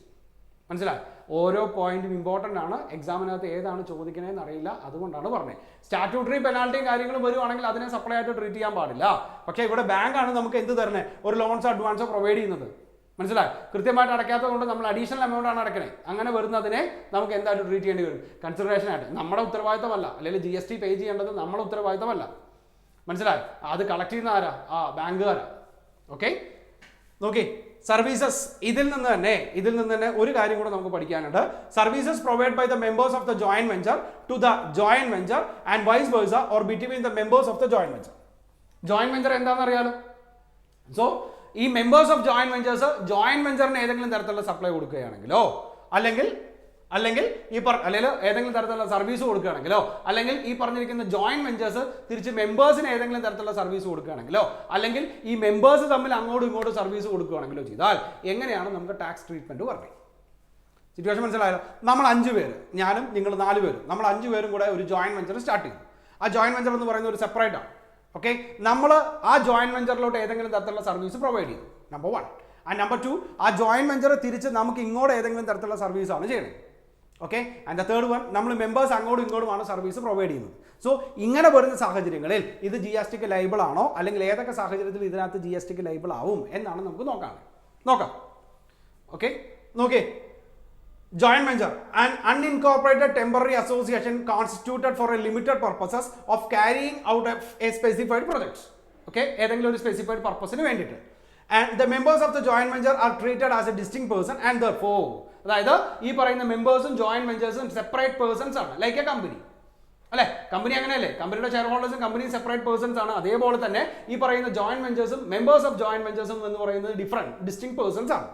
മനസ്സിലായി? ഓരോ പോയിന്റും important ആണ്, എക്സാമിനകത്ത് ഏതാണ് ചോദിക്കണേന്ന് അറിയില്ല, അതുകൊണ്ടാണ് പറഞ്ഞത്. സ്റ്റാറ്റ്യൂട്ടറി പെനാൽറ്റിയും കാര്യങ്ങളും വരുവാണെങ്കിൽ അതിനെ സപ്ലൈ ആയിട്ട് ട്രീറ്റ് ചെയ്യാൻ പാടില്ല. പക്ഷേ ഇവിടെ ബാങ്ക് ആണ് നമുക്ക് എന്ത് തരണേ? ഒരു ലോൺസ് അഡ്വാൻസോ പ്രൊവൈഡ് ചെയ്യുന്നത്. മനസ്സിലായി? കൃത്യമായിട്ട് അടയ്ക്കാത്തത് കൊണ്ട് നമ്മൾ അഡീഷണൽ എമൗണ്ട് ആണ് അടയ്ക്കണേ. അങ്ങനെ വരുന്നതിനെ നമുക്ക് എന്തായിട്ട് ട്രീറ്റ് ചെയ്യേണ്ടി വരും? കൺസിഡറേഷൻ ആയിട്ട്. നമ്മുടെ ഉത്തരവാദിത്തമല്ല, അല്ലെങ്കിൽ GST പേ ചെയ്യേണ്ടത് നമ്മുടെ ഉത്തരവാദിത്തമല്ല. മനസ്സിലായി? അത് കളക്ട് ചെയ്യുന്ന ആരാ? ബാങ്കുകാരാ. ഓക്കെ, നോക്കി, സർവീസസ് ഇതിൽ നിന്ന് തന്നെ ഒരു കാര്യം കൂടെ നമുക്ക് പഠിക്കാനുണ്ട്. Services provide by the members of the joint venture to the joint venture and vice versa or between the members of the joint venture. Joint venture എന്താണെന്ന് അറിയാലോ. സോ ഈ members of joint ventures joint വെഞ്ചറിന് ഏതെങ്കിലും തരത്തിലുള്ള supply കൊടുക്കുകയാണെങ്കിലോ, അല്ലെങ്കിൽ ഏതെങ്കിലും തരത്തിലുള്ള service കൊടുക്കുകയാണെങ്കിലോ, അല്ലെങ്കിൽ ഈ പറഞ്ഞിരിക്കുന്ന ജോയിന്റ് വെഞ്ചേഴ്സ് തിരിച്ച് മെമ്പേഴ്സിന് ഏതെങ്കിലും തരത്തിലുള്ള സർവീസ് കൊടുക്കുകയാണെങ്കിലോ, അല്ലെങ്കിൽ ഈ മെമ്പേഴ്സ് തമ്മിൽ അങ്ങോട്ടും ഇങ്ങോട്ടും സർവീസ് കൊടുക്കുകയാണെങ്കിലോ ചെയ്താൽ എങ്ങനെയാണ് നമുക്ക് ടാക്സ് ട്രീറ്റ്മെന്റ് പറഞ്ഞത്? സിറ്റുവേഷൻ മനസ്സിലായല്ലോ. നമ്മൾ 5 പേര്, ഞാനും നിങ്ങൾ 4 പേരും, നമ്മൾ 5 പേരും കൂടെ ഒരു ജോയിന്റ് വെഞ്ചർ സ്റ്റാർട്ട് ചെയ്തു. ആ ജോയിന്റ് വെഞ്ചർ എന്ന് പറയുന്നത് ഒരു സെപ്പറേറ്റ് ആണ്. ഓക്കെ, നമ്മൾ ആ ജോയിന്റ് വെഞ്ചറിലോട്ട് ഏതെങ്കിലും തരത്തിലുള്ള സർവീസ് പ്രൊവൈഡ് ചെയ്തു, നമ്പർ 1. ആൻഡ് നമ്പർ 2, ആ ജോയിന്റ് വെഞ്ചർ തിരിച്ച് നമുക്ക് ഇങ്ങോട്ട് ഏതെങ്കിലും തരത്തിലുള്ള സർവീസാണ് ചെയ്യുന്നത്. Okay, and the third one, നമ്മൾ മെമ്പേഴ്സ് അങ്ങോട്ടും ഇങ്ങോട്ടുമാണ് സർവീസ് പ്രൊവൈഡ് ചെയ്യുന്നത്. സോ ഇങ്ങനെ വരുന്ന സാഹചര്യങ്ങളിൽ ഇത് GSTക്ക് ലൈബിൾ ആണോ, അല്ലെങ്കിൽ ഏതൊക്കെ സാഹചര്യത്തിൽ ഇതിനകത്ത് GSTക്ക് ലൈബിൾ ആവും എന്നാണ് നമുക്ക് നോക്കാം. ഓക്കെ, നോക്കേ, joint venture, an unincorporated temporary association constituted for a limited purposes of carrying out a specified project. Okay, ഏതെങ്കിലും ഒരു സ്പെസിഫൈഡ് പർപ്പസിന് വേണ്ടിയിട്ട്. And the members of the joint venture are treated as a distinct person and therefore, അതായത് ഈ പറയുന്ന മെമ്പേഴ്സും joint വെഞ്ചേഴ്സും separate persons ആണ്, like A company. അല്ലെ, company അങ്ങനെയല്ലേ? കമ്പനിയുടെ ഷെയർ ഹോൾഡേഴ്സും കമ്പനി സെപ്പറേറ്റ് പേഴ്സൺസ് ആണ്. അതേപോലെ തന്നെ ഈ പറയുന്ന ജോയിന്റ് വെഞ്ചേഴ്സും മെമ്പേഴ്സ് ഓഫ് ജോയിന്റ് വെഞ്ചേഴ്സും എന്ന് പറയുന്നത് ഡിസ്റ്റിങ് പേഴ്സൺസ് ആണ്.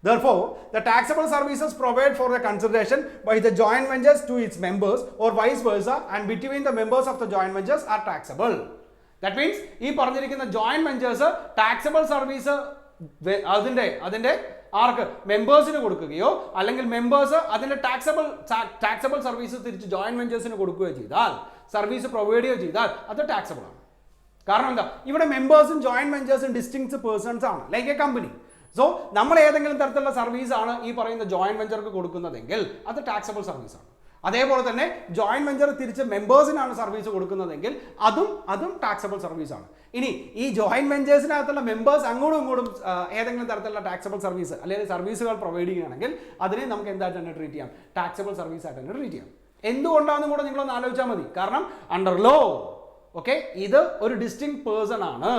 Therefore, the taxable services provided for the consideration by the joint ventures to its members or vice versa and between the members of the joint ventures are taxable. That means ഈ പറഞ്ഞിരിക്കുന്ന joint ventures taxable service അതിന്റെ ആർക്ക്? മെമ്പേഴ്സിന് കൊടുക്കുകയോ അല്ലെങ്കിൽ members അതിന്റെ taxable service തിരിച്ച് joint വെഞ്ചേഴ്സിന് കൊടുക്കുകയോ ചെയ്താൽ, service provide ചെയ്യുകയോ ചെയ്താൽ അത് ടാക്സബിൾ ആണ്. കാരണം എന്താ? ഇവിടെ മെമ്പേഴ്സും ജോയിന്റ് വെഞ്ചേഴ്സും ഡിസ്റ്റിങ്ക്റ്റ് പേഴ്സൺസ് ആണ്, ലൈക്ക് എ കമ്പനി. സോ നമ്മൾ ഏതെങ്കിലും തരത്തിലുള്ള സർവീസ് ആണ് ഈ പറയുന്ന ജോയിന്റ് വെഞ്ചർക്ക് കൊടുക്കുന്നതെങ്കിൽ അത് ടാക്സബിൾ സർവീസ് ആണ്. അതേപോലെ തന്നെ ജോയിന്റ് വെഞ്ചർ തിരിച്ച് മെമ്പേഴ്സിനാണ് സർവീസ് കൊടുക്കുന്നതെങ്കിൽ അതും ടാക്സബിൾ സർവീസ് ആണ്. ഇനി ഈ ജോയിന്റ് വെഞ്ചേഴ്സിനകത്തുള്ള മെമ്പേഴ്സ് അങ്ങോട്ടും ഇങ്ങോട്ടും ഏതെങ്കിലും തരത്തിലുള്ള ടാക്സബിൾ സർവീസ് അല്ലെങ്കിൽ സർവീസുകൾ പ്രൊവൈഡ് ചെയ്യുകയാണെങ്കിൽ അതിനെ നമുക്ക് എന്തായിട്ട് തന്നെ ട്രീറ്റ് ചെയ്യാം? ടാക്സബിൾ സർവീസ് ആയിട്ട് തന്നെ ട്രീറ്റ് ചെയ്യാം. എന്തുകൊണ്ടാണെന്നും കൂടെ നിങ്ങളൊന്ന് ആലോചിച്ചാൽ മതി. കാരണം അണ്ടർ ലോ, ഓക്കെ, ഇത് ഒരു ഡിസ്റ്റിങ് പേഴ്സൺ ആണ്.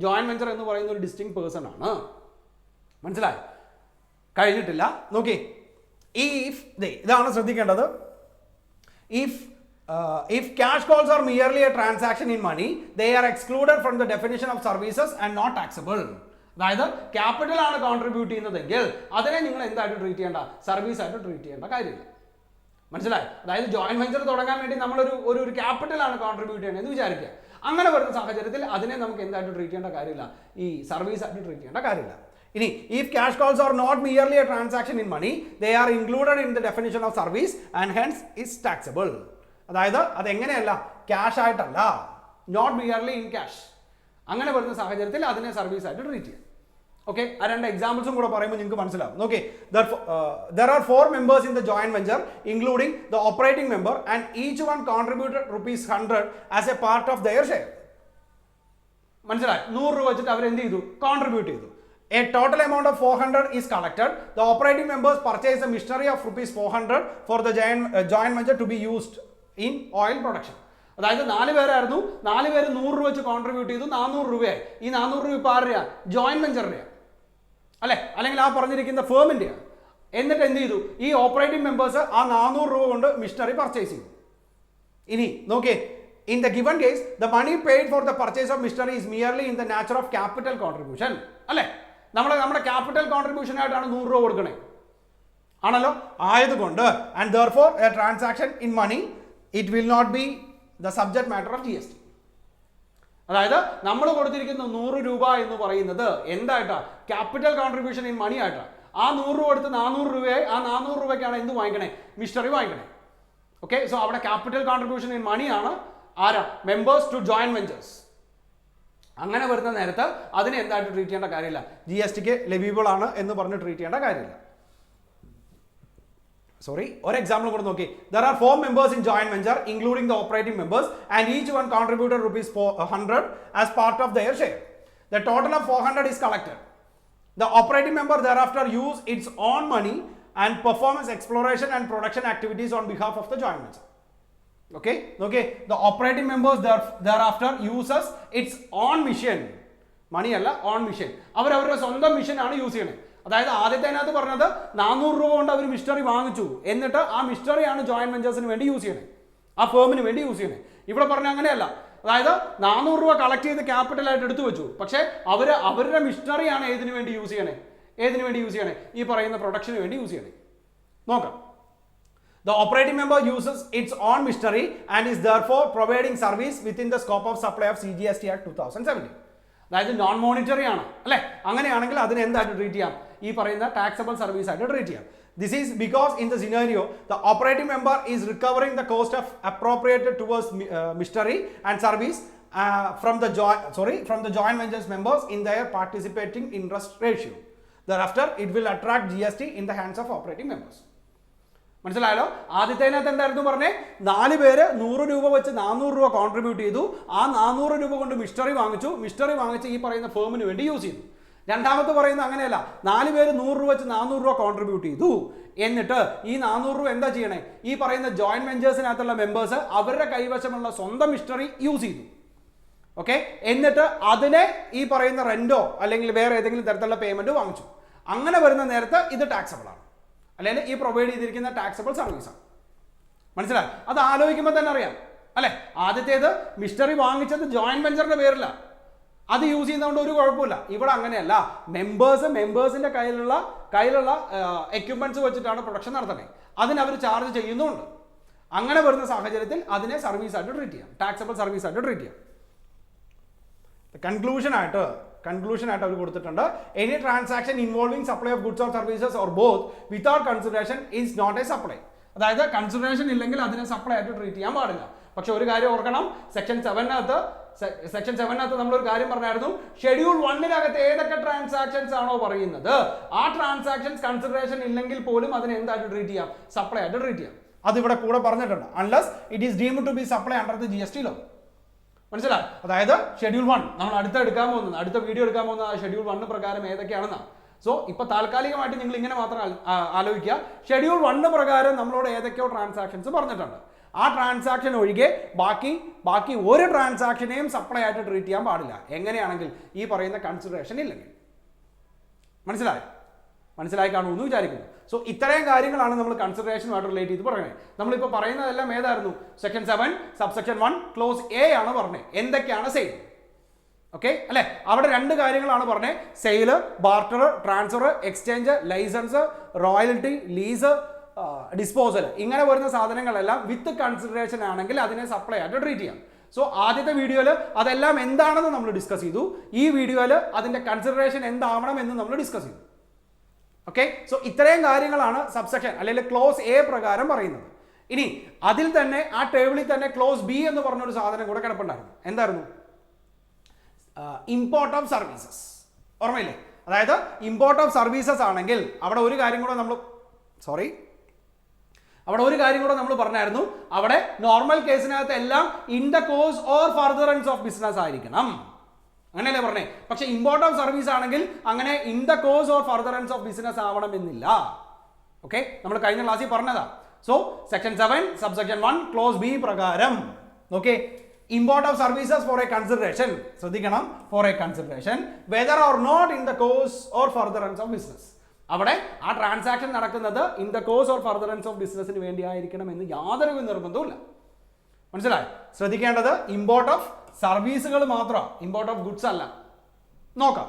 ജോയിന്റ് വെഞ്ചർ എന്ന് പറയുന്ന ഒരു ഡിസ്റ്റിങ് പേഴ്സൺ ആണ്. മനസ്സിലായി? കഴിഞ്ഞിട്ടില്ല. നോക്കി, ഇതാണ് ശ്രദ്ധിക്കേണ്ടത്. If cash calls are merely a transaction in money, they are excluded from the definition of services and not taxable. അതായത് ക്യാപിറ്റൽ ആണ് കോൺട്രിബ്യൂട്ട് ചെയ്യുന്നതെങ്കിൽ അതിനെ നിങ്ങൾ എന്തായിട്ട് ട്രീറ്റ് ചെയ്യേണ്ട? സർവീസ് ആയിട്ട് ട്രീറ്റ് ചെയ്യേണ്ട കാര്യമില്ല. മനസ്സിലായി? അതായത് ജോയിന്റ് വെഞ്ചർ തുടങ്ങാൻ വേണ്ടി നമ്മൾ ഒരു ക്യാപിറ്റൽ ആണ് കോൺട്രിബ്യൂട്ട് ചെയ്യണമെന്ന് എന്ന് വിചാരിക്കുക. അങ്ങനെ വരുന്ന സാഹചര്യത്തിൽ അതിനെ നമുക്ക് എന്തായിട്ട് ട്രീറ്റ് ചെയ്യേണ്ട കാര്യമില്ല? ഈ സർവീസ് ആയിട്ട് ട്രീറ്റ് ചെയ്യേണ്ട കാര്യമില്ല. ഇനി if cash calls are not merely a transaction in money, they are included in the definition of service and hence is taxable. അതായത് അതെങ്ങനെയല്ല? ക്യാഷ് ആയിട്ടല്ല, നോട്ട് മിയർലി ഇൻ ക്യാഷ്. അങ്ങനെ വരുന്ന സാഹചര്യത്തിൽ അതിനെ സർവീസ് ആയിട്ട് ട്രീറ്റ് ചെയ്യാം. ഓക്കെ, ആ 2 എക്സാമ്പിൾസും കൂടെ പറയുമ്പോൾ നിങ്ങൾക്ക് മനസ്സിലാവും. Okay, there are 4 members in the joint venture including the operating member and each one contributed ₹100 as a part of their share. മനസ്സിലായി? 100 രൂപ വെച്ചിട്ട് അവർ എന്ത് ചെയ്തു? കോൺട്രിബ്യൂട്ട് ചെയ്തു. A total amount of 400 is collected. The operating members purchase a machinery of ₹400 for the joint venture to be used in oil production. അതായത് 4 പേരായിരുന്നു, 4 പേര് 100 രൂപ വെച്ച് കോൺട്രിബ്യൂട്ട് ചെയ്തു, 400 രൂപയായി. ഈ 400 രൂപ ഇപ്പോൾ ആരുടെയാ? ജോയിന്റ് വെഞ്ചറിൻ്റെയാണ് അല്ലെ, അല്ലെങ്കിൽ ആ പറഞ്ഞിരിക്കുന്ന ഫേമിൻ്റെയാണ്. എന്നിട്ട് എന്ത് ചെയ്തു? ഈ ഓപ്പറേറ്റിംഗ് മെമ്പേഴ്സ് ആ 400 രൂപ കൊണ്ട് മിഷനറി പർച്ചേസ് ചെയ്തു. ഇനി നോക്കിയേ, in the given case the money paid for the purchase of machinery is merely in the nature of capital contribution അല്ലേ? നമ്മുടെ ക്യാപിറ്റൽ കോൺട്രിബ്യൂഷൻ ആയിട്ടാണ് 100 രൂപ കൊടുക്കണേ ആണല്ലോ. ആയതുകൊണ്ട് and therefore a transaction in money it will not be the subject matter of GST. അതായത് നമ്മൾ കൊടുത്തിരിക്കുന്ന 100 രൂപ എന്ന് പറയുന്നത് എന്തായിട്ടാ? ക്യാപിറ്റൽ കോൺട്രിബ്യൂഷൻ ഇൻ മണി ആയിട്ടാ. ആ 100 രൂപ എടുത്ത് 400 രൂപയായി. ആ 400 രൂപയ്ക്കാണ് എന്ത് വാങ്ങിക്കണേ? മിഷനറി വാങ്ങിക്കണേ. ഓക്കെ, സോ അവിടെ ക്യാപിറ്റൽ കോൺട്രിബ്യൂഷൻ ഇൻ മണി ആണ്. ആരാ? Members to joint ventures. അങ്ങനെ വരുന്ന നേരത്ത് അതിനെ എന്തായിട്ട് ട്രീറ്റ് ചെയ്യേണ്ട കാര്യമില്ല. GSTക്ക് ലെവിബിൾ ആണ് എന്ന് പറഞ്ഞ് ട്രീറ്റ് ചെയ്യേണ്ട കാര്യമില്ല. സോറി, ഒരു എക്സാമ്പിൾ കൂടെ നോക്കി. There are 4 members in joint venture including the operating members and each one contributed ₹100 as part of their share. The total of 400 is collected. The operating member thereafter use its own money and performs exploration and production activities on behalf of the joint venture. Okay, the operating members thereafter uses its own machine. Money അല്ല, on mission. അവരവരുടെ സ്വന്തം mission ആണ് use ചെയ്യണത്. അതായത് ആദ്യത്തേനകത്ത് പറഞ്ഞത് 400 രൂപ കൊണ്ട് അവർ missionary വാങ്ങിച്ചു, എന്നിട്ട് ആ മിഷനറിയാണ് ജോയിന്റ് വെഞ്ചേഴ്സിന് വേണ്ടി യൂസ് ചെയ്യണത്, ആ ഫേമിന് വേണ്ടി യൂസ് ചെയ്യണത്. ഇവിടെ പറഞ്ഞ അങ്ങനെയല്ല. അതായത് 400 രൂപ കളക്ട് ചെയ്ത് ക്യാപിറ്റലായിട്ട് എടുത്തു വെച്ചു, പക്ഷേ അവരുടെ മിഷനറിയാണ് ഏതിനു വേണ്ടി യൂസ് ചെയ്യണേ? ഈ പറയുന്ന പ്രൊഡക്ഷന് വേണ്ടി യൂസ് ചെയ്യണേ. നോക്കാം. The operating member uses its own machinery and is therefore providing service within the scope of supply of CGST Act 2017. അതായത് നോൺ മോണിറ്ററി ആണ് അല്ലേ? അങ്ങനെയാണെങ്കിൽ അതിനെ എന്തായിട്ട് ട്രീറ്റ് ചെയ്യാം? ഈ പറയുന്ന ടാക്സബിൾ സർവീസ് ആയിട്ട് ട്രീറ്റ് ചെയ്യാം. This is because in the scenario the operating member is recovering the cost of appropriated towards machinery and service from the joint ventures members in their participating interest ratio. Thereafter it will attract GST in the hands of operating members. മനസ്സിലായല്ലോ? ആദ്യത്തേനകത്ത് എന്തായിരുന്നു പറഞ്ഞേ? 4 പേര് 100 രൂപ വെച്ച് 400 രൂപ contribute ചെയ്തു. ആ 400 രൂപ കൊണ്ട് മിഷനറി വാങ്ങിച്ച് ഈ പറയുന്ന ഫേമിന് വേണ്ടി യൂസ് ചെയ്തു. രണ്ടാമത്തെ പറയുന്നത് അങ്ങനെയല്ല. 4 പേര് 100 രൂപ വെച്ച് 400 രൂപ കോൺട്രിബ്യൂട്ട് ചെയ്തു, എന്നിട്ട് ഈ 400 രൂപ എന്താ ചെയ്യണേ? ഈ പറയുന്ന ജോയിന്റ് വെഞ്ചേഴ്സിനകത്തുള്ള മെമ്പേഴ്സ് അവരുടെ കൈവശമുള്ള സ്വന്തം മിഷനറി യൂസ് ചെയ്തു. ഓക്കെ, എന്നിട്ട് അതിനെ ഈ പറയുന്ന റെന്റോ അല്ലെങ്കിൽ വേറെ ഏതെങ്കിലും തരത്തിലുള്ള പേയ്മെന്റ് വാങ്ങിച്ചു. അങ്ങനെ വരുന്ന നേരത്ത് ഇത് ടാക്സബിൾ ആണ്, അല്ലെങ്കിൽ ഈ പ്രൊവൈഡ് ചെയ്തിരിക്കുന്ന ടാക്സബിൾ സർവീസാണ്. മനസ്സിലായി? അത് ആലോചിക്കുമ്പോൾ തന്നെ അറിയാം അല്ലെ? ആദ്യത്തേത് മിഷനറി വാങ്ങിച്ചത് ജോയിന്റ് വെഞ്ചറിന്റെ പേരില്ല, അത് യൂസ് ചെയ്യുന്നതുകൊണ്ട് ഒരു കുഴപ്പമില്ല. ഇവിടെ അങ്ങനെയല്ല. മെമ്പേഴ്സിന്റെ കയ്യിലുള്ള എക്യുപ്മെന്റ്സ് വെച്ചിട്ടാണ് പ്രൊഡക്ഷൻ നടത്തുന്നത്. അതിന് അവർ ചാർജ് ചെയ്യുന്നുണ്ട്. അങ്ങനെ വരുന്ന സാഹചര്യത്തിൽ അതിനെ സർവീസ് ആയിട്ട് ട്രീറ്റ് ചെയ്യാം, ടാക്സബിൾ സർവീസ് ആയിട്ട് ട്രീറ്റ് ചെയ്യാം. കൺക്ലൂഷൻ ആയിട്ട് അവർ കൊടുത്തിട്ടുണ്ട്. Any transaction involving supply of goods or services or both without consideration is not a supply. അതായത് കൺസിഡറേഷൻ ഇല്ലെങ്കിൽ അതിനെ സപ്ലൈ ആയിട്ട് ട്രീറ്റ് ചെയ്യാൻ പാടില്ല. പക്ഷെ ഒരു കാര്യം ഓർക്കണം, സെക്ഷൻ 7-നകത്ത് നമ്മളൊരു കാര്യം പറഞ്ഞായിരുന്നു. ഷെഡ്യൂൾ 1-നകത്ത് ഏതൊക്കെ ട്രാൻസാക്ഷൻസ് ആണോ പറയുന്നത്, ആ ട്രാൻസാക്ഷൻസ് കൺസിഡറേഷൻ ഇല്ലെങ്കിൽ പോലും അതിനെ എന്തായിട്ട് ട്രീറ്റ് ചെയ്യാം? സപ്ലൈ ആയിട്ട് ട്രീറ്റ് ചെയ്യാം. അതിവിടെ കൂടെ പറഞ്ഞിട്ടുണ്ട്. Unless it is deemed to be supply under the GST law. മനസ്സിലായി? അതായത് ഷെഡ്യൂൾ 1 നമ്മൾ അടുത്ത വീഡിയോ എടുക്കാൻ പോകുന്ന ഷെഡ്യൂൾ 1 പ്രകാരം ഏതൊക്കെയാണെന്നാണ്. സോ ഇപ്പൊ താൽക്കാലികമായിട്ട് നിങ്ങൾ ഇങ്ങനെ മാത്രം ആലോചിക്കുക. ഷെഡ്യൂൾ 1 പ്രകാരം നമ്മളോട് ഏതൊക്കെയോ ട്രാൻസാക്ഷൻസ് പറഞ്ഞിട്ടുണ്ട്. ആ ട്രാൻസാക്ഷൻ ഒഴികെ ബാക്കി ഒരു ട്രാൻസാക്ഷനെയും സപ്ലൈ ആയിട്ട് ട്രീറ്റ് ചെയ്യാൻ പാടില്ല. എങ്ങനെയാണെങ്കിൽ ഈ പറയുന്ന കൺസിഡറേഷൻ ഇല്ലെങ്കിൽ. മനസ്സിലായി കാണുമെന്ന് വിചാരിക്കുന്നു. സോ ഇത്രയും കാര്യങ്ങളാണ് നമ്മൾ കൺസിഡറേഷനുമായിട്ട് റിലേറ്റ് ചെയ്ത് പറയുന്നത്. നമ്മളിപ്പോൾ പറയുന്നതെല്ലാം ഏതായിരുന്നു? സെക്ഷൻ 7 സബ്സെക്ഷൻ 1 ക്ലോസ് എ ആണ് പറഞ്ഞത്. എന്തൊക്കെയാണ് സെയിൽ? ഓക്കെ അല്ലെ? അവിടെ 2 കാര്യങ്ങളാണ് പറഞ്ഞത്. Sale, barter, transfer, exchange, licence, royalty, lease, disposal, ഇങ്ങനെ വരുന്ന സാധനങ്ങളെല്ലാം വിത്ത് കൺസിഡറേഷൻ ആണെങ്കിൽ അതിനെ സപ്ലൈ ആയിട്ട് ട്രീറ്റ് ചെയ്യാം. സോ ആദ്യത്തെ വീഡിയോയിൽ അതെല്ലാം എന്താണെന്ന് നമ്മൾ ഡിസ്കസ് ചെയ്തു. ഈ വീഡിയോയിൽ അതിന്റെ കൺസിഡറേഷൻ എന്താവണം എന്ന് നമ്മൾ ഡിസ്കസ് ചെയ്തു. ഓക്കെ, സോ ഇത്രയും കാര്യങ്ങളാണ് സബ്സെക്ഷൻ അല്ലെങ്കിൽ ക്ലോസ് എ പ്രകാരം പറയുന്നത്. ഇനി അതിൽ തന്നെ ആ ടേബിളിൽ തന്നെ ക്ലോസ് ബി എന്ന് പറഞ്ഞൊരു സാധനം കൂടെ കിടപ്പുണ്ടായിരുന്നു. എന്തായിരുന്നു? Import of services. ഓർമ്മയില്ലേ? അതായത് ഇമ്പോർട്ട് ഓഫ് സർവീസസ് ആണെങ്കിൽ അവിടെ ഒരു കാര്യം കൂടെ നമ്മൾ പറഞ്ഞായിരുന്നു. അവിടെ നോർമൽ കേസിനകത്ത് എല്ലാം in the course or furtherance of business ആയിരിക്കണം, അങ്ങനെയല്ലേ പറഞ്ഞേ? പക്ഷെ ഇമ്പോർട്ട് ഓഫ് സർവീസ് ആണെങ്കിൽ അങ്ങനെ in the course or furtherance of business ആവണമെന്നില്ല. ഓക്കെ, നമ്മൾ കഴിഞ്ഞ ക്ലാസ്സിൽ പറഞ്ഞതാ. So section 7 subsection 1 close B പ്രകാരം Okay, import of services for a consideration. ശ്രദ്ധിക്കണം, for a consideration, whether or not in the course or furtherance of business. അവിടെ ആ transaction നടക്കുന്നത് in the course or furtherance of ബിസിനസിന് വേണ്ടി ആയിരിക്കണം എന്ന് യാതൊരു നിർബന്ധവുമില്ല. മനസ്സിലായി? ശ്രദ്ധിക്കേണ്ടത് ഇമ്പോർട്ട് ഓഫ് സർവീസുകൾ മാത്രമാണ്, ഇമ്പോർട്ട് ഓഫ് ഗുഡ്സ് അല്ല. നോക്കാം.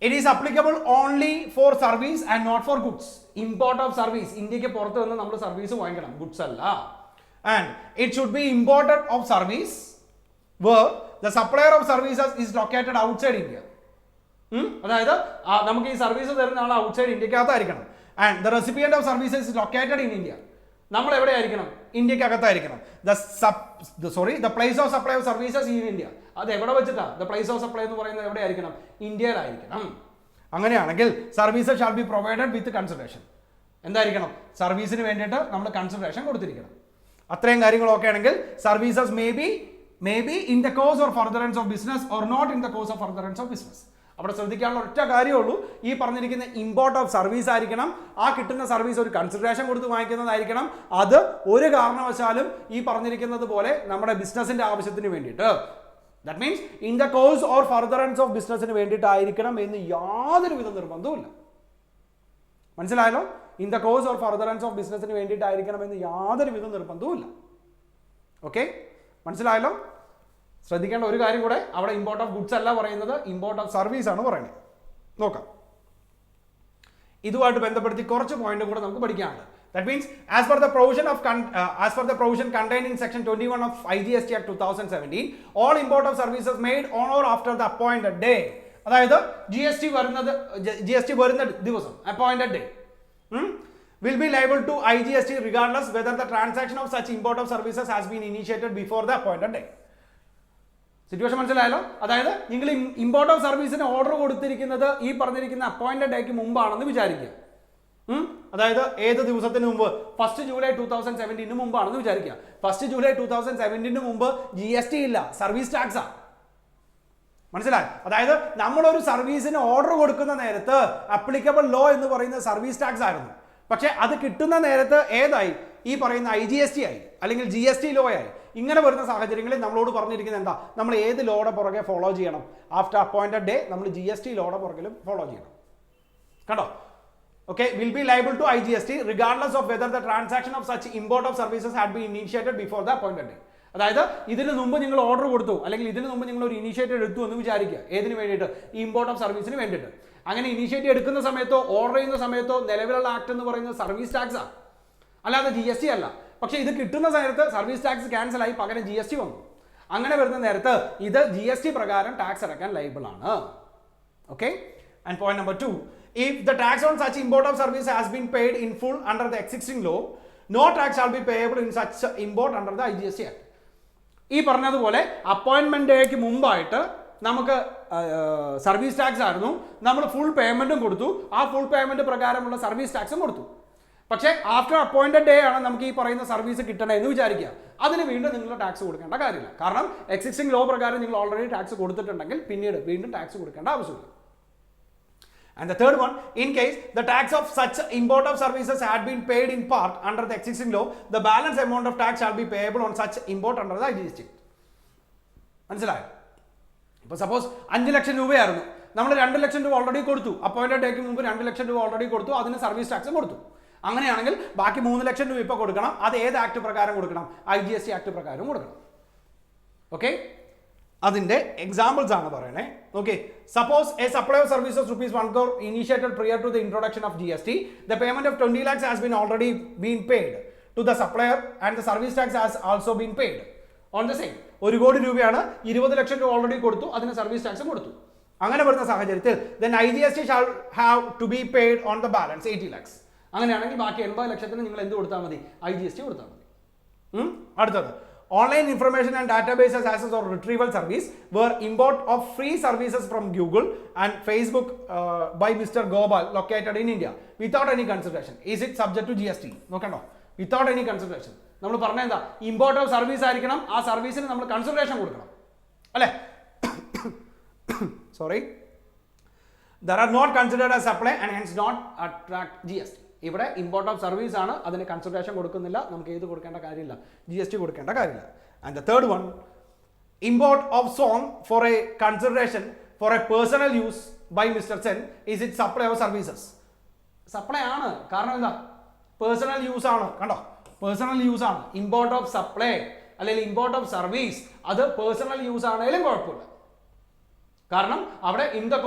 It is applicable only for service and not for goods. Import of service, ഇന്ത്യക്ക് പുറത്ത് നിന്ന് നമ്മൾ സർവീസ് വാങ്ങിക്കണം, ഗുഡ്സ് അല്ല. And it should be imported of service where the supplier of services is located outside India. അതായത് നമുക്ക് ഈ service തരുന്ന ആൾ ഔട്ട്സൈഡ് ഇന്ത്യക്കകത്തായിരിക്കണം. And the recipient of services is located in India. നമ്മൾ എവിടെ ആയിരിക്കണം? ഇന്ത്യക്കകത്തായിരിക്കണം. The place of supply of services in India. അത് എവിടെ വെച്ചിട്ടാണ്? ദ പ്ലേസ് ഓഫ് സപ്ലൈ എന്ന് പറയുന്നത് എവിടെ ആയിരിക്കണം? ഇന്ത്യയിലായിരിക്കണം. അങ്ങനെയാണെങ്കിൽ services shall be provided with consideration. എന്തായിരിക്കണം? സർവീസിന് വേണ്ടിയിട്ട് നമ്മൾ കൺസിഡറേഷൻ കൊടുത്തിരിക്കണം. അത്രയും കാര്യങ്ങളൊക്കെ ആണെങ്കിൽ services may be in the course or furtherance of business or not in the course of furtherance of business. അവിടെ ശ്രദ്ധിക്കാനുള്ള ഒറ്റ കാര്യമുള്ളൂ, ഈ പറഞ്ഞിരിക്കുന്ന ഇമ്പോർട്ട് ഓഫ് സർവീസ് ആയിരിക്കണം. ആ കിട്ടുന്ന സർവീസ് ഒരു കൺസിഡറേഷൻ കൊടുത്ത് വാങ്ങിക്കുന്നതായിരിക്കണം. അത് ഒരു കാരണവശാലും ഈ പറഞ്ഞിരിക്കുന്നത് പോലെ നമ്മുടെ ബിസിനസിന്റെ ആവശ്യത്തിന് വേണ്ടിയിട്ട്, that means in the course or furtherance of ബിസിനസിന് വേണ്ടിയിട്ടായിരിക്കണം എന്ന് യാതൊരു വിധ നിർബന്ധവുമില്ല. മനസ്സിലായല്ലോ? In the course or furtherance of ബിസിനസിന് വേണ്ടിയിട്ടായിരിക്കണം എന്ന് യാതൊരു വിധ നിർബന്ധവുമില്ല. ഓക്കെ, മനസ്സിലായല്ലോ? ശ്രദ്ധിക്കേണ്ട ഒരു കാര്യം കൂടെ, അവിടെ ഇമ്പോർട്ട് ഓഫ് ഗുഡ്സ് അല്ല പറയുന്നത്, ഇമ്പോർട്ട് ഓഫ് സർവീസ് ആണ് പറയുന്നത്. നോക്കാം, ഇതുമായിട്ട് ബന്ധപ്പെടുത്തി കുറച്ച് പോയിന്റ് കൂടെ നമുക്ക് പഠിക്കാനുണ്ട്. That means as per the provision contained in section 21 of IGST Act 2017, all import of services made on or after the appointed day, അതായത് GST വരുന്ന ദിവസം, appointed day, will be liable to IGST regardless whether the transaction of such import of services has been initiated before the appointed day. Situation മനസ്സിലായല്ലോ? അതായത് നിങ്ങൾ import of സർവീസിന് order കൊടുത്തിരിക്കുന്നത് ഈ പറഞ്ഞിരിക്കുന്ന അപ്പോയിന്റഡ് ഡേക്ക് മുമ്പാണെന്ന് വിചാരിക്കുക. അതായത് ഏത് ദിവസത്തിന് മുമ്പ്? 1 ജൂലൈ 2017 മുമ്പാണെന്ന് വിചാരിക്കുക. 1 ജൂലൈ 2017 മുമ്പ് GST ഇല്ല, സർവീസ് ടാക്സാ. മനസ്സിലായി? അതായത് നമ്മളൊരു സർവീസിന് ഓർഡർ കൊടുക്കുന്ന നേരത്ത് അപ്ലിക്കബിൾ ലോ എന്ന് പറയുന്ന സർവീസ് ടാക്സ് ആയിരുന്നു. പക്ഷെ അത് കിട്ടുന്ന നേരത്ത് ഏതായി? ഈ പറയുന്ന IGST ആയി, അല്ലെങ്കിൽ GST ലോ ആയി. ഇങ്ങനെ വരുന്ന സാഹചര്യങ്ങളിൽ നമ്മളോട് പറഞ്ഞിരിക്കുന്നത് എന്താ? നമ്മൾ ഏത് ലോയുടെ പുറകെ ഫോളോ ചെയ്യണം? ആഫ്റ്റർ അപ്പോയിന്റഡ് ഡേ നമ്മൾ GST ലോയുടെ പുറകിലും ഫോളോ ചെയ്യണം. കണ്ടോ? Okay, will be liable to IGST regardless of whether the transaction of such import of services had been initiated before the appointed day. അതായത് ഇതിന് മുമ്പ് നിങ്ങൾ ഓർഡർ കൊടുത്തു, അല്ലെങ്കിൽ ഇതിന് മുമ്പ് നിങ്ങൾ ഒരു ഇനീഷ്യേറ്റീവ് എടുത്തു എന്ന് വിചാരിക്കുക. ഏതിന് വേണ്ടിയിട്ട്? ഈ ഇമ്പോർട്ട് ഓഫ് സർവീസിന് വേണ്ടിയിട്ട്. അങ്ങനെ ഇനീഷ്യേറ്റീവ് എടുക്കുന്ന സമയത്തോ ഓർഡർ ചെയ്യുന്ന സമയത്തോ നിലവിലുള്ള ആക്ട് എന്ന് പറയുന്നത് സർവീസ് ടാക്സ് ആണ്, അല്ലാതെ GST അല്ല. പക്ഷേ ഇത് കിട്ടുന്ന നേരത്ത് സർവീസ് ടാക്സ് ക്യാൻസൽ ആയി, പകരം GST വന്നു. അങ്ങനെ വരുന്ന നേരത്ത് ഇത് GST പ്രകാരം ടാക്സ് അടക്കാൻ ലയബിൾ ആണ്. Okay, and point number 2, if the tax on such import of service has been paid in full under the existing law, no tax shall be payable in such import under the IGST Act. ഈ പറഞ്ഞതുപോലെ appointment ഡേക്ക് മുമ്പായിട്ട് നമുക്ക് service tax ആയിരുന്നു, നമ്മൾ full പേയ്മെന്റും കൊടുത്തു, ആ full payment പ്രകാരമുള്ള service ടാക്സും കൊടുത്തു. പക്ഷേ ആഫ്റ്റർ അപ്പോയിന്റഡ് ഡേ ആണ് നമുക്ക് ഈ പറയുന്ന സർവീസ് കിട്ടണേ എന്ന് വിചാരിക്കുക. അതിന് വീണ്ടും നിങ്ങൾ ടാക്സ് കൊടുക്കേണ്ട കാര്യമില്ല. കാരണം എക്സിസ്റ്റിംഗ് ലോ പ്രകാരം നിങ്ങൾ ഓൾറെഡി ടാക്സ് കൊടുത്തിട്ടുണ്ടെങ്കിൽ പിന്നീട് വീണ്ടും ടാക്സ് കൊടുക്കേണ്ട ആവശ്യമില്ല. And the third one, in case the tax of such import of services had been paid in part under the existing law, the balance amount of tax shall be payable on such import under the IGST. മനസ്സിലായോ? ഇപ്പോൾ suppose 5 ലക്ഷം രൂപയായിരുന്നു, നമ്മൾ 2 ലക്ഷം രൂപ already കൊടുത്തു. Appointed ഡേക്ക് മുമ്പ് 2 ലക്ഷം രൂപ already കൊടുത്തു, അതിന് സർവീസ് ടാക്സും കൊടുത്തു. അങ്ങനെയാണെങ്കിൽ ബാക്കി 3 ലക്ഷം രൂപ ഇപ്പോൾ കൊടുക്കണം. അത് ഏത് ആക്ട് പ്രകാരം കൊടുക്കണം? IGST ആക്ട് പ്രകാരം കൊടുക്കണം. ഓക്കെ, അതിന്റെ എക്സാമ്പിൾസ് ആണ് പറയണേ. Okay, suppose A supply of services ₹1 crore initiated prior to the introduction of GST, the payment of 20 lakhs has been already been paid to the supplier and the service tax has also been paid on the same. 1 കോടി രൂപയാണ്, 20 ലക്ഷം രൂപ already കൊടുത്തു, അതിന് service ടാക്സും കൊടുത്തു. അങ്ങനെ വരുന്ന സാഹചര്യത്തിൽ then IGST shall have to be paid on the balance 80 lakhs. അങ്ങനെയാണെങ്കിൽ ബാക്കി 80 ലക്ഷത്തിന് നിങ്ങൾ എന്ത് കൊടുത്താൽ മതി? IGST കൊടുത്താൽ മതി. അടുത്തത്, online information and databases access or retrieval service were import of free services from Google and Facebook by Mr. Gopal located in India without any consideration. Is it subject to GST? നോക്കണ്ടോ? Without any consideration. നമ്മൾ പറഞ്ഞ എന്താ? Import of service ആയിരിക്കണം, ആ സർവീസിന് നമ്മൾ consideration കൊടുക്കണം, അല്ലേ? Sorry, that are not considered as supply and hence not attract GST. ഇവിടെ ഇമ്പോർട്ട് ഓഫ് സർവീസ് ആണ്, അതിന് കൺസിഡറേഷൻ കൊടുക്കുന്നില്ല, നമുക്ക് ഏത് കൊടുക്കേണ്ട കാര്യമില്ല, GST കൊടുക്കേണ്ട കാര്യമില്ല. And the third one, import of song for a consideration for a personal use by Mr. Sen, is it supply or services? Supply ആണ്. കാരണം എന്താ? പേഴ്സണൽ യൂസ് ആണ്. കണ്ടോ, പേഴ്സണൽ യൂസ് ആണ്. ഇമ്പോർട്ട് ഓഫ് സപ്ലൈ അല്ലെങ്കിൽ import of service അത് personal use ആണെങ്കിലും കുഴപ്പമില്ല. കാരണം അവിടെ in the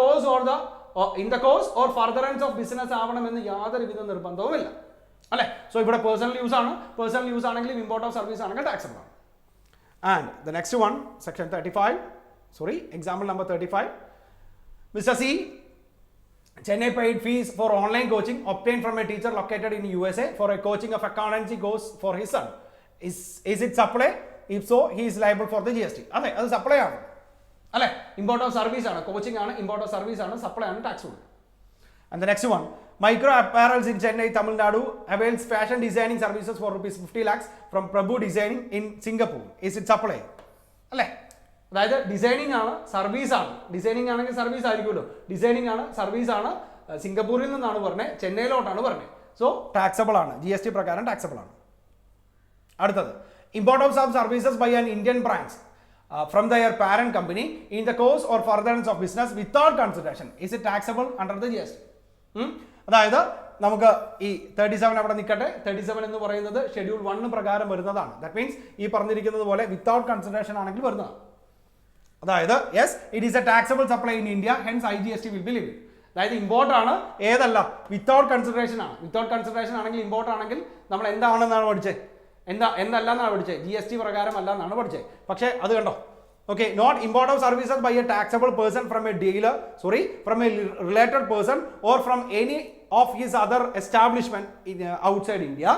course or furtherance of business ആവണമെന്ന് യാതൊരു വിധ നിർബന്ധവുമില്ല, അല്ലെ? സോ ഇവിടെ പേഴ്സണൽ യൂസ് ആണ്. പേഴ്സണൽ യൂസ് ആണെങ്കിലും ഇമ്പോർട്ട് ഓഫ് സർവീസ് ആണെങ്കിൽ ടാക്സബിൾ ആണ്. And the next one, section 35, example number 35. Mr. C, Chennai paid fees for online coaching obtained from a teacher located in USA for a coaching of accountancy course for his son. Is it supply? If so, he is liable for the GST. അതെ, അത് supply ആണ്, അല്ലെ? Import of service ആണ്, coaching ആണ്, import of service ആണ്, supply ആണ്, tax. And the next one, Micro Apparels in Chennai, Tamil Nadu avails fashion designing services for rupees 50 lakhs from Prabhu Designing in Singapore. Is it supply? അല്ലേ? അതായത് designing ആണ്, service ആണ്. Designing ആണെങ്കിൽ service ആയിരിക്കുമല്ലോ. Designing ആണ്, service ആണ്. സിംഗപ്പൂരിൽ നിന്നാണ് പറഞ്ഞത്, ചെന്നൈയിലോട്ടാണ് പറഞ്ഞത്. സോ ടാക്സബിൾ ആണ്, GST പ്രകാരം ടാക്സബിൾ ആണ്. അടുത്തത്, import of some services by an Indian branch from their parent company in the course or furtherance of business without consideration. Is it taxable under the GST? അതായത് നമുക്ക് ഈ 37 അവിടെ നിൽക്കട്ടെ. 37 എന്ന് പറയുന്നത് ഷെഡ്യൂൾ 1 പ്രകാരം വരുന്നതാണ്. ദാറ്റ് മീൻസ് ഈ പറഞ്ഞിരിക്കുന്നത് പോലെ വിത്തൗട്ട് കൺസിഡറേഷൻ ആണെങ്കിൽ വരുന്നതാണ്. അതായത് yes, it is A taxable supply in India, hence IGST will be living. അതായത് ഇമ്പോർട്ട് ആണ്, ഏതല്ല, വിത്തൗട്ട് കൺസിഡറേഷൻ ആണ്. വിത്തൗട്ട് കൺസിഡറേഷൻ ആണെങ്കിൽ ഇമ്പോർട്ട് ആണെങ്കിൽ നമ്മൾ എന്താണെന്നാണ് പഠിച്ചത്, എന്തല്ല എന്നാണ് പഠിച്ചത്, GST പ്രകാരം അല്ല എന്നാണ് പഠിച്ചത്. പക്ഷേ അത് കണ്ടോ, okay, not import of services by a taxable person from a dealer, from a related person or from any of his other establishment outside India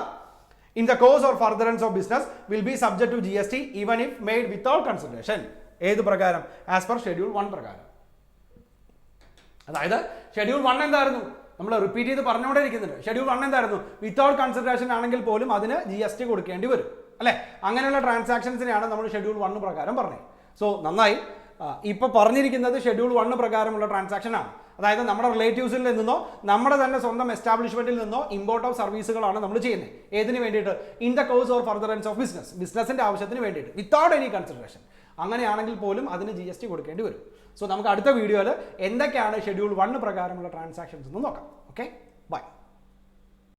in the course or furtherance of business will be subject to GST even if made without consideration. ഏത് പ്രകാരം? As per schedule 1 പ്രകാരം. അതായത് schedule 1 എന്തായിരുന്നു? നമ്മൾ repeat ചെയ്ത് പറഞ്ഞുകൊണ്ടിരിക്കുന്നുണ്ട്. Schedule 1 എന്തായിരുന്നു? Without consideration ആണെങ്കിൽ പോലും അതിന് GST കൊടുക്കേണ്ടി വരും, അല്ലെ? അങ്ങനെയുള്ള ട്രാൻസാക്ഷൻസിനെയാണ് നമ്മൾ ഷെഡ്യൂൾ 1 പ്രകാരം പറഞ്ഞത്. സോ നന്നായി, ഇപ്പോൾ പറഞ്ഞിരിക്കുന്നത് ഷെഡ്യൂൾ 1 പ്രകാരമുള്ള ട്രാൻസാക്ഷൻ ആണ്. അതായത് നമ്മുടെ റിലേറ്റീവ്സിൽ നിന്നോ നമ്മുടെ തന്നെ സ്വന്തം എസ്റ്റാബ്ലിഷ്മെന്റിൽ നിന്നോ ഇമ്പോർട്ട് ഓഫ് സർവീസുകളാണ് നമ്മൾ ചെയ്യുന്നത്. ഏതിന് വേണ്ടിയിട്ട്? In the course or furtherance of ബിസിനസിന്റെ ആവശ്യത്തിന് വേണ്ടിയിട്ട്, വിത്തൗട്ട് എനി കൺസിഡറേഷൻ. അങ്ങനെയാണെങ്കിൽ പോലും അതിന് GST കൊടുക്കേണ്ടി വരും. സോ നമുക്ക് അടുത്ത വീഡിയോയിൽ എന്തൊക്കെയാണ് ഷെഡ്യൂൾ 1 പ്രകാരമുള്ള ട്രാൻസാക്ഷൻസ് എന്ന് നോക്കാം. Okay, by.